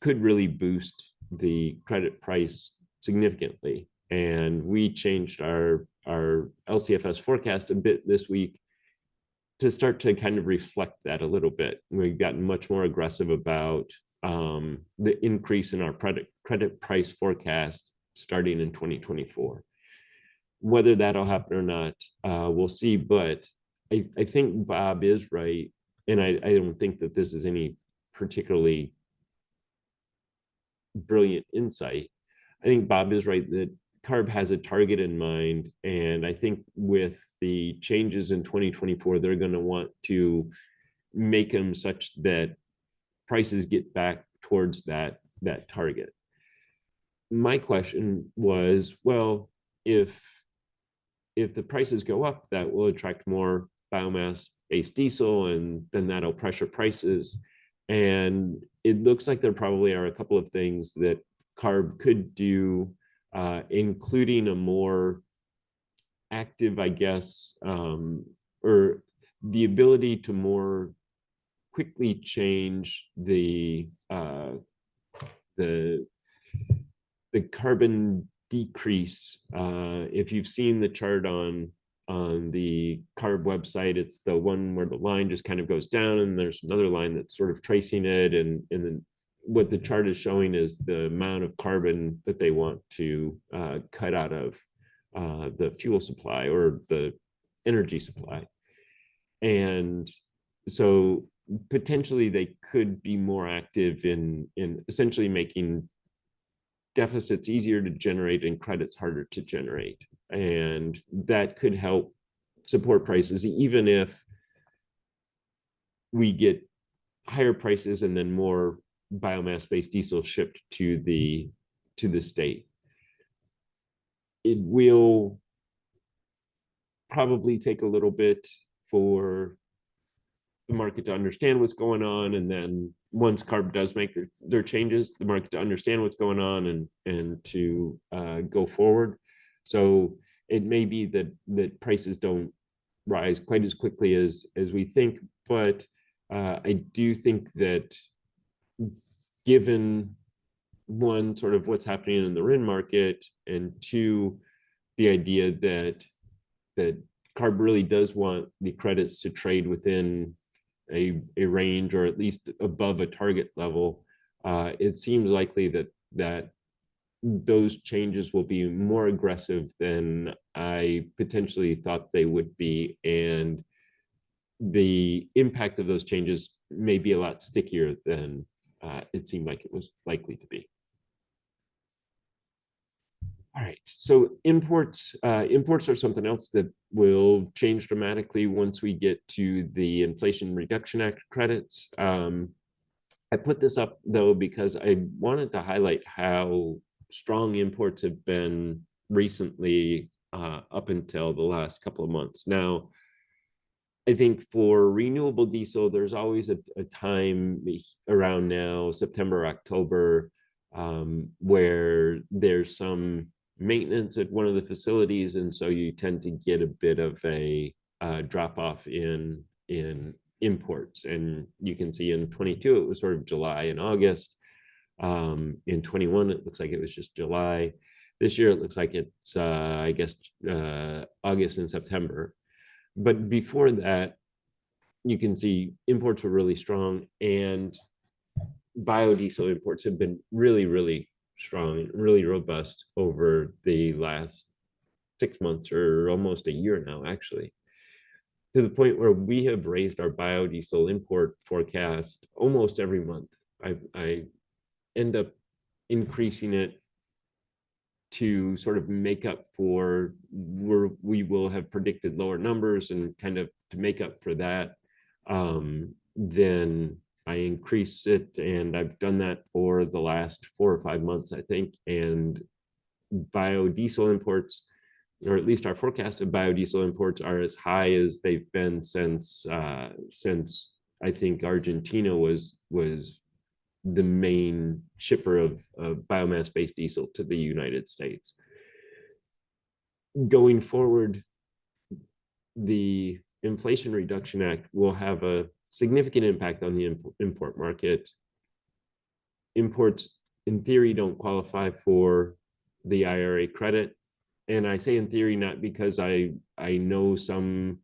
could really boost the credit price significantly. And we changed our LCFS forecast a bit this week to start to kind of reflect that a little bit. We've gotten much more aggressive about the increase in our credit price forecast starting in 2024. Whether that'll happen or not, we'll see. But I think Bob is right. And I don't think that this is any particularly brilliant insight. I think Bob is right that CARB has a target in mind. And I think with the changes in 2024, they're going to want to make them such that prices get back towards that target. My question was, well, if the prices go up, that will attract more biomass-based diesel, and then that'll pressure prices. And it looks like there probably are a couple of things that CARB could do, including a more active, I guess, or the ability to more quickly change the carbon decrease. If you've seen the chart on the CARB website, it's the one where the line just kind of goes down and there's another line that's sort of tracing it. And then what the chart is showing is the amount of carbon that they want to cut out of the fuel supply or the energy supply. And so potentially they could be more active in essentially making deficits easier to generate and credits harder to generate. And that could help support prices, even if we get higher prices and then more biomass-based diesel shipped to the state. It will probably take a little bit for the market to understand what's going on, and then once CARB does make their changes, the market to understand what's going on and to go forward. So it may be that prices don't rise quite as quickly as we think, but I do think that given one, sort of what's happening in the RIN market, and two, the idea that CARB really does want the credits to trade within a range or at least above a target level, it seems likely that those changes will be more aggressive than I potentially thought they would be, and the impact of those changes may be a lot stickier than it seemed like it was likely to be. All right, so imports are something else that will change dramatically once we get to the Inflation Reduction Act credits. I put this up though because I wanted to highlight how strong imports have been recently, up until the last couple of months. Now, I think for renewable diesel, there's always a time around now, September, October, where there's some maintenance at one of the facilities, and so you tend to get a bit of a drop off in imports. And you can see in 22 it was sort of July and August. In 21 it looks like it was just July. This year it looks like it's I guess August and September. But before that, you can see imports were really strong, and biodiesel imports have been really, really strong, really robust over the last 6 months or almost a year now, actually, to the point where we have raised our biodiesel import forecast almost every month. I end up increasing it to sort of make up for where we will have predicted lower numbers, and kind of to make up for that, then I increase it, and I've done that for the last 4 or 5 months, I think. And biodiesel imports, or at least our forecast of biodiesel imports, are as high as they've been since I think Argentina was the main shipper of biomass-based diesel to the United States. Going forward, the Inflation Reduction Act will have a significant impact on the import market. Imports, in theory, don't qualify for the IRA credit. And I say in theory not because I know some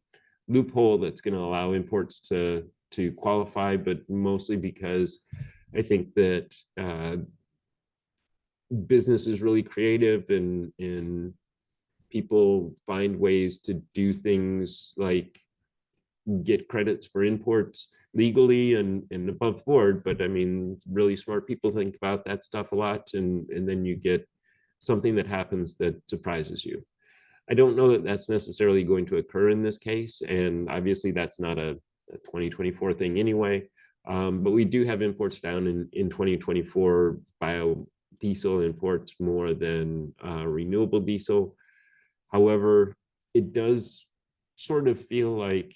loophole that's going to allow imports to qualify, but mostly because I think that business is really creative, and people find ways to do things like get credits for imports legally and above board. But I mean, really smart people think about that stuff a lot, and then you get something that happens that surprises you. I don't know that that's necessarily going to occur in this case, and obviously that's not a 2024 thing anyway. But we do have imports down in 2024, biodiesel imports more than renewable diesel. However, it does sort of feel like,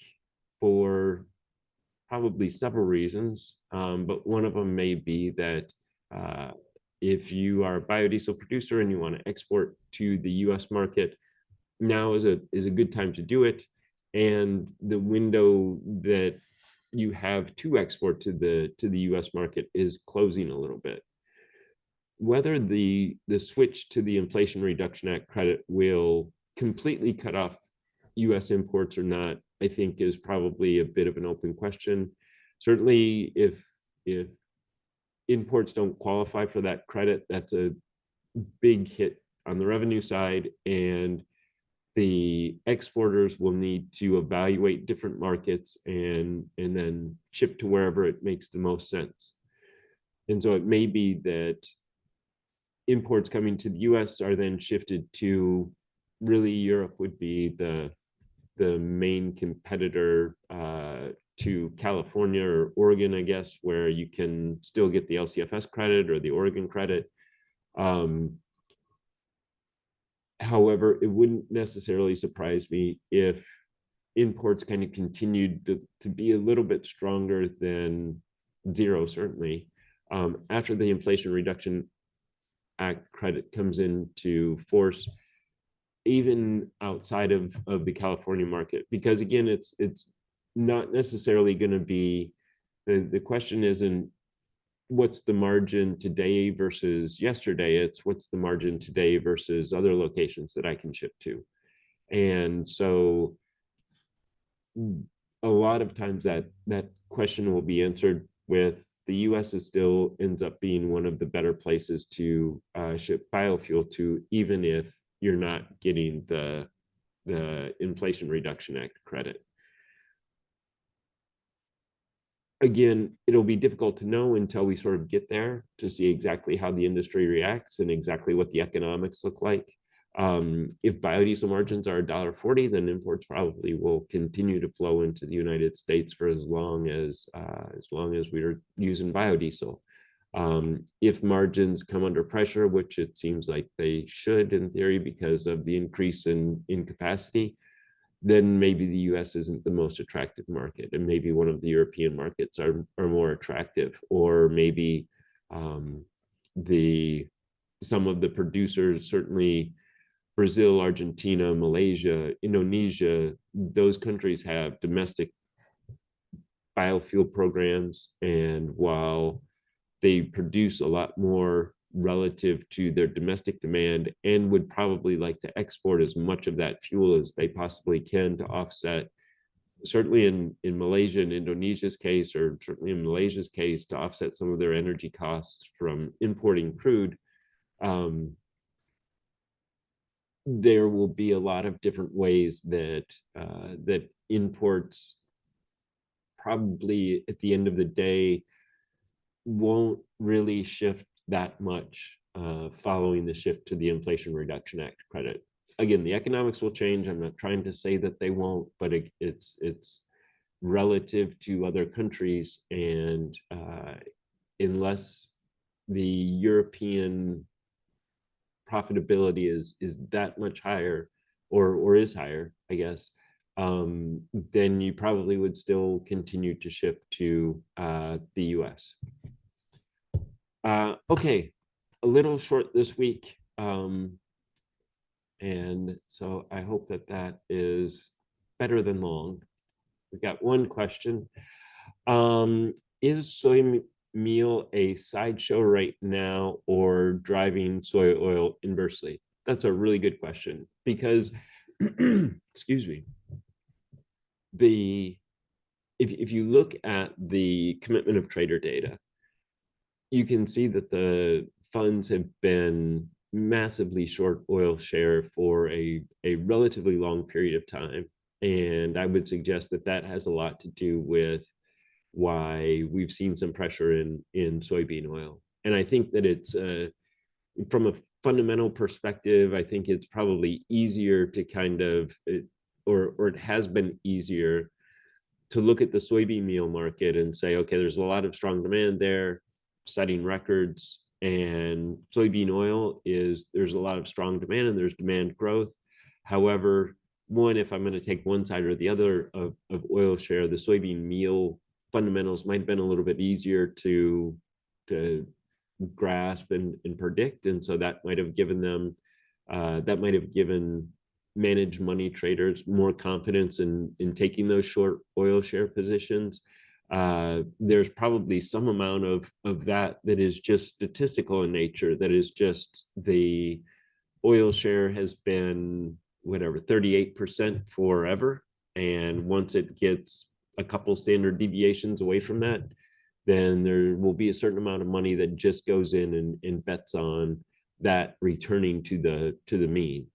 for probably several reasons, but one of them may be that if you are a biodiesel producer and you want to export to the US market, now is a good time to do it. And the window that you have to export to the US market is closing a little bit. Whether the switch to the Inflation Reduction Act credit will completely cut off US imports or not, I think is probably a bit of an open question. Certainly, if imports don't qualify for that credit, that's a big hit on the revenue side, and the exporters will need to evaluate different markets and then ship to wherever it makes the most sense. And so it may be that imports coming to the US are then shifted to, really Europe would be the main competitor to California or Oregon, I guess, where you can still get the LCFS credit or the Oregon credit. However, it wouldn't necessarily surprise me if imports kind of continued to be a little bit stronger than zero, certainly, after the Inflation Reduction Act credit comes into force, even outside of the California market. Because again, it's not necessarily going to be, the question isn't what's the margin today versus yesterday, it's what's the margin today versus other locations that I can ship to. And so a lot of times that question will be answered with the US is still ends up being one of the better places to ship biofuel to, even if you're not getting the Inflation Reduction Act credit. Again, it'll be difficult to know until we sort of get there to see exactly how the industry reacts and exactly what the economics look like. If biodiesel margins are $1.40, then imports probably will continue to flow into the United States for as long as we're using biodiesel. If margins come under pressure, which it seems like they should in theory because of the increase in capacity, then maybe the US isn't the most attractive market, and maybe one of the European markets are more attractive, or maybe some of the producers, certainly Brazil, Argentina, Malaysia, Indonesia, those countries have domestic biofuel programs, and while they produce a lot more relative to their domestic demand and would probably like to export as much of that fuel as they possibly can to offset, certainly in Malaysia and Indonesia's case, or certainly in Malaysia's case, to offset some of their energy costs from importing crude. There will be a lot of different ways that that imports probably at the end of the day won't really shift that much following the shift to the Inflation Reduction Act credit. Again, the economics will change. I'm not trying to say that they won't, but it's relative to other countries, and unless the European profitability is that much higher, or is higher, I guess, then you probably would still continue to ship to the US. Okay, a little short this week. And so I hope that that is better than long. We've got one question. Is soy meal a sideshow right now, or driving soy oil inversely? That's a really good question, because excuse me, if you look at the commitment of trader data, you can see that the funds have been massively short oil share for a relatively long period of time. And I would suggest that that has a lot to do with why we've seen some pressure in soybean oil. And I think that it's from a fundamental perspective, I think it's probably easier to kind of, or it has been easier to look at the soybean meal market and say, okay, there's a lot of strong demand there, setting records, and soybean oil there's a lot of strong demand and there's demand growth. However, if I'm going to take one side or the other of oil share, the soybean meal fundamentals might have been a little bit easier to grasp and predict, and so that might have given managed money traders more confidence in taking those short oil share positions. There's probably some amount of that is just statistical in nature, that is just the oil share has been 38% forever, and once it gets a couple standard deviations away from that, then there will be a certain amount of money that just goes in and bets on that returning to the mean.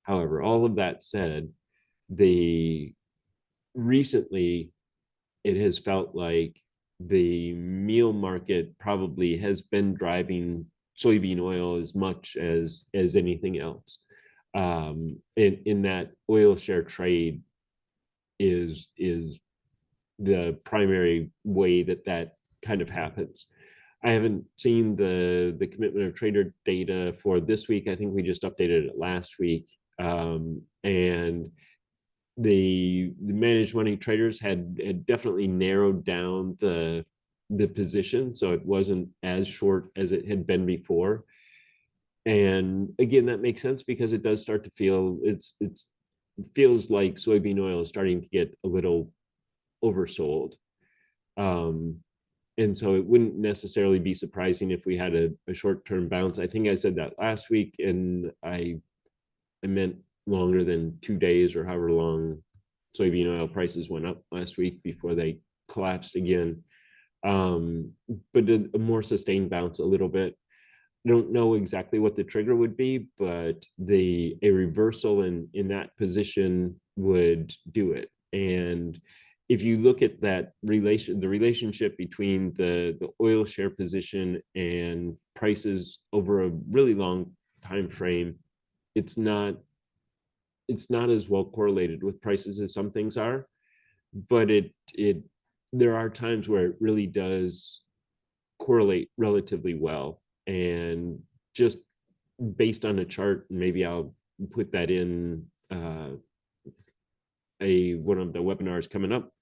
However, all of that said, recently it has felt like the meal market probably has been driving soybean oil as much as anything else. In that oil share trade is the primary way that kind of happens. I haven't seen the commitment of trader data for this week. I think we just updated it last week. And the managed money traders had definitely narrowed down the position, so it wasn't as short as it had been before. And again, that makes sense because it does start to feel it feels like soybean oil is starting to get a little oversold. And so it wouldn't necessarily be surprising if we had a short-term bounce. I think I said that last week, and I meant longer than 2 days or however long soybean oil prices went up last week before they collapsed again. Um, but a more sustained bounce a little bit. I don't know exactly what the trigger would be, but a reversal in that position would do it. And if you look at that the relationship between the oil share position and prices over a really long time frame, it's not it's not as well correlated with prices as some things are, but it there are times where it really does correlate relatively well. And just based on a chart, maybe I'll put that in a one of the webinars coming up.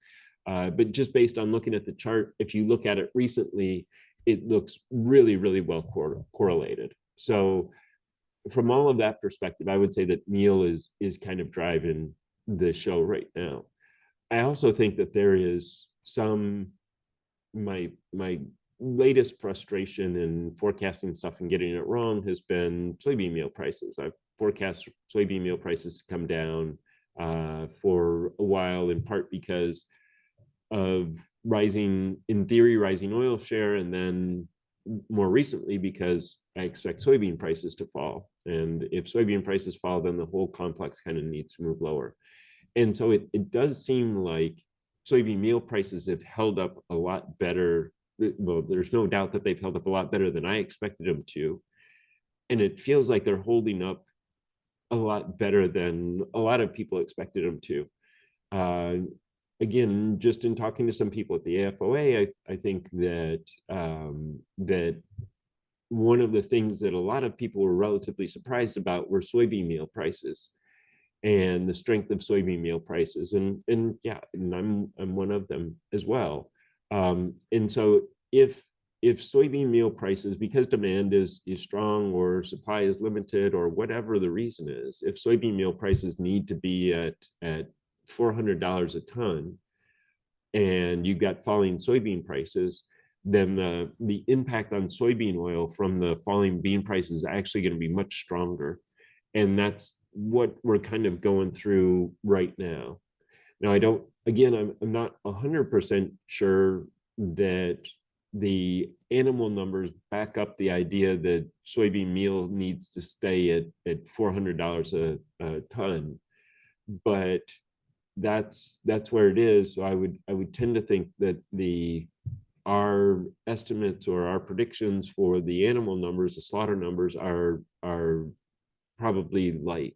But just based on looking at the chart, if you look at it recently, it looks really, really well correlated. So from all of that perspective, I would say that meal is kind of driving the show right now. I also think that there is some my latest frustration in forecasting stuff and getting it wrong has been soybean meal prices. I've forecast soybean meal prices to come down for a while, in part because of rising, in theory, rising oil share, and then more recently because I expect soybean prices to fall. And if soybean prices fall, then the whole complex kind of needs to move lower. And so it does seem like soybean meal prices have held up a lot better. Well, there's no doubt that they've held up a lot better than I expected them to. And it feels like they're holding up a lot better than a lot of people expected them to. Uh, Again, just in talking to some people at the AFOA, I think that that one of the things that a lot of people were relatively surprised about were soybean meal prices and the strength of soybean meal prices. And yeah, and I'm one of them as well. And so if soybean meal prices, because demand is strong or supply is limited or whatever the reason is, if soybean meal prices need to be at $400 a ton and you've got falling soybean prices, then the impact on soybean oil from the falling bean prices is actually going to be much stronger. And that's what we're kind of going through right now. Now, I don't, again, I'm not 100% sure that the animal numbers back up the idea that soybean meal needs to stay at $400 a ton, but that's where it is. So I would tend to think that our estimates or our predictions for the animal numbers, the slaughter numbers are probably light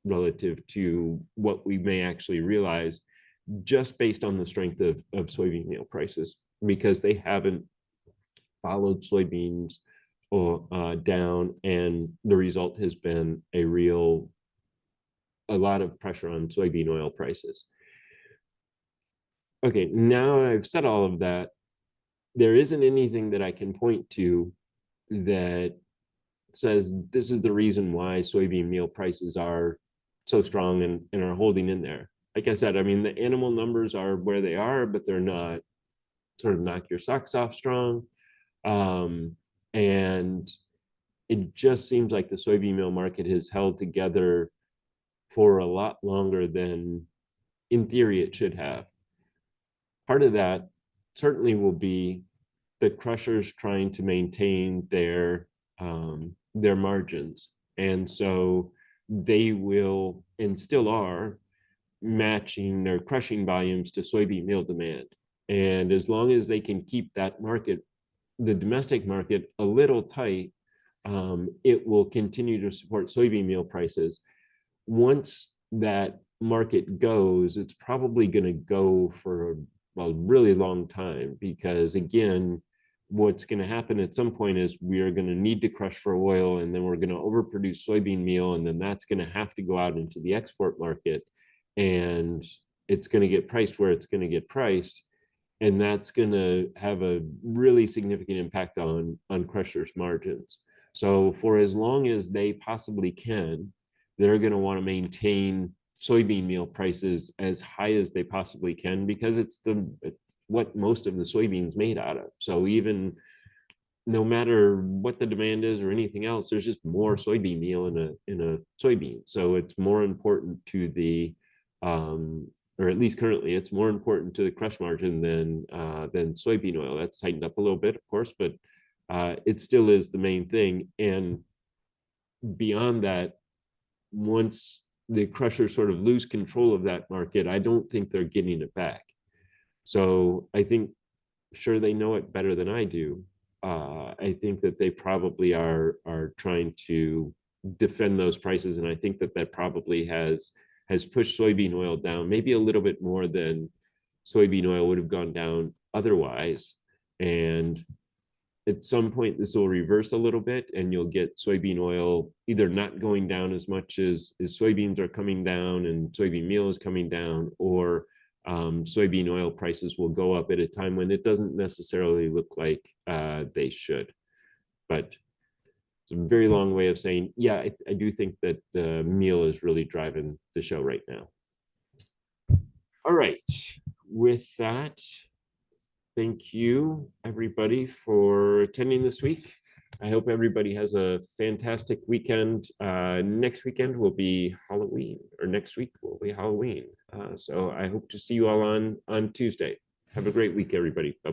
relative to what we may actually realize just based on the strength of soybean meal prices, because they haven't followed soybeans or down, and the result has been a lot of pressure on soybean oil prices. Okay, now I've said all of that, there isn't anything that I can point to that says this is the reason why soybean meal prices are so strong and are holding in there. Like I said, I mean, the animal numbers are where they are, but they're not sort of knock your socks off strong. And it just seems like the soybean meal market has held together for a lot longer than in theory it should have. Part of that certainly will be the crushers trying to maintain their margins. And so they will, and still are, matching their crushing volumes to soybean meal demand. And as long as they can keep that market, the domestic market, a little tight, it will continue to support soybean meal prices. Once that market goes, it's probably going to go for a really long time, because again, what's going to happen at some point is we are going to need to crush for oil, and then we're going to overproduce soybean meal, and then that's going to have to go out into the export market, and it's going to get priced where it's going to get priced, and that's going to have a really significant impact on crushers' margins. So for as long as they possibly can, they're going to want to maintain soybean meal prices as high as they possibly can, because it's what most of the soybeans made out of. So even no matter what the demand is or anything else, there's just more soybean meal in a soybean. So it's more important to the or at least currently, it's more important to the crush margin than soybean oil. That's tightened up a little bit, of course, but it still is the main thing. And beyond that, once the crushers sort of lose control of that market, I don't think they're getting it back. So I think, sure, they know it better than I do. I think that they probably are trying to defend those prices, and I think that that probably has pushed soybean oil down maybe a little bit more than soybean oil would have gone down otherwise. And at some point, this will reverse a little bit, and you'll get soybean oil either not going down as much as soybeans are coming down and soybean meal is coming down, or soybean oil prices will go up at a time when it doesn't necessarily look like they should. But it's a very long way of saying, yeah, I do think that the meal is really driving the show right now. All right, with that, thank you, everybody, for attending this week. I hope everybody has a fantastic weekend. Next weekend will be Halloween, or next week will be Halloween. So I hope to see you all on Tuesday. Have a great week, everybody. Bye-bye.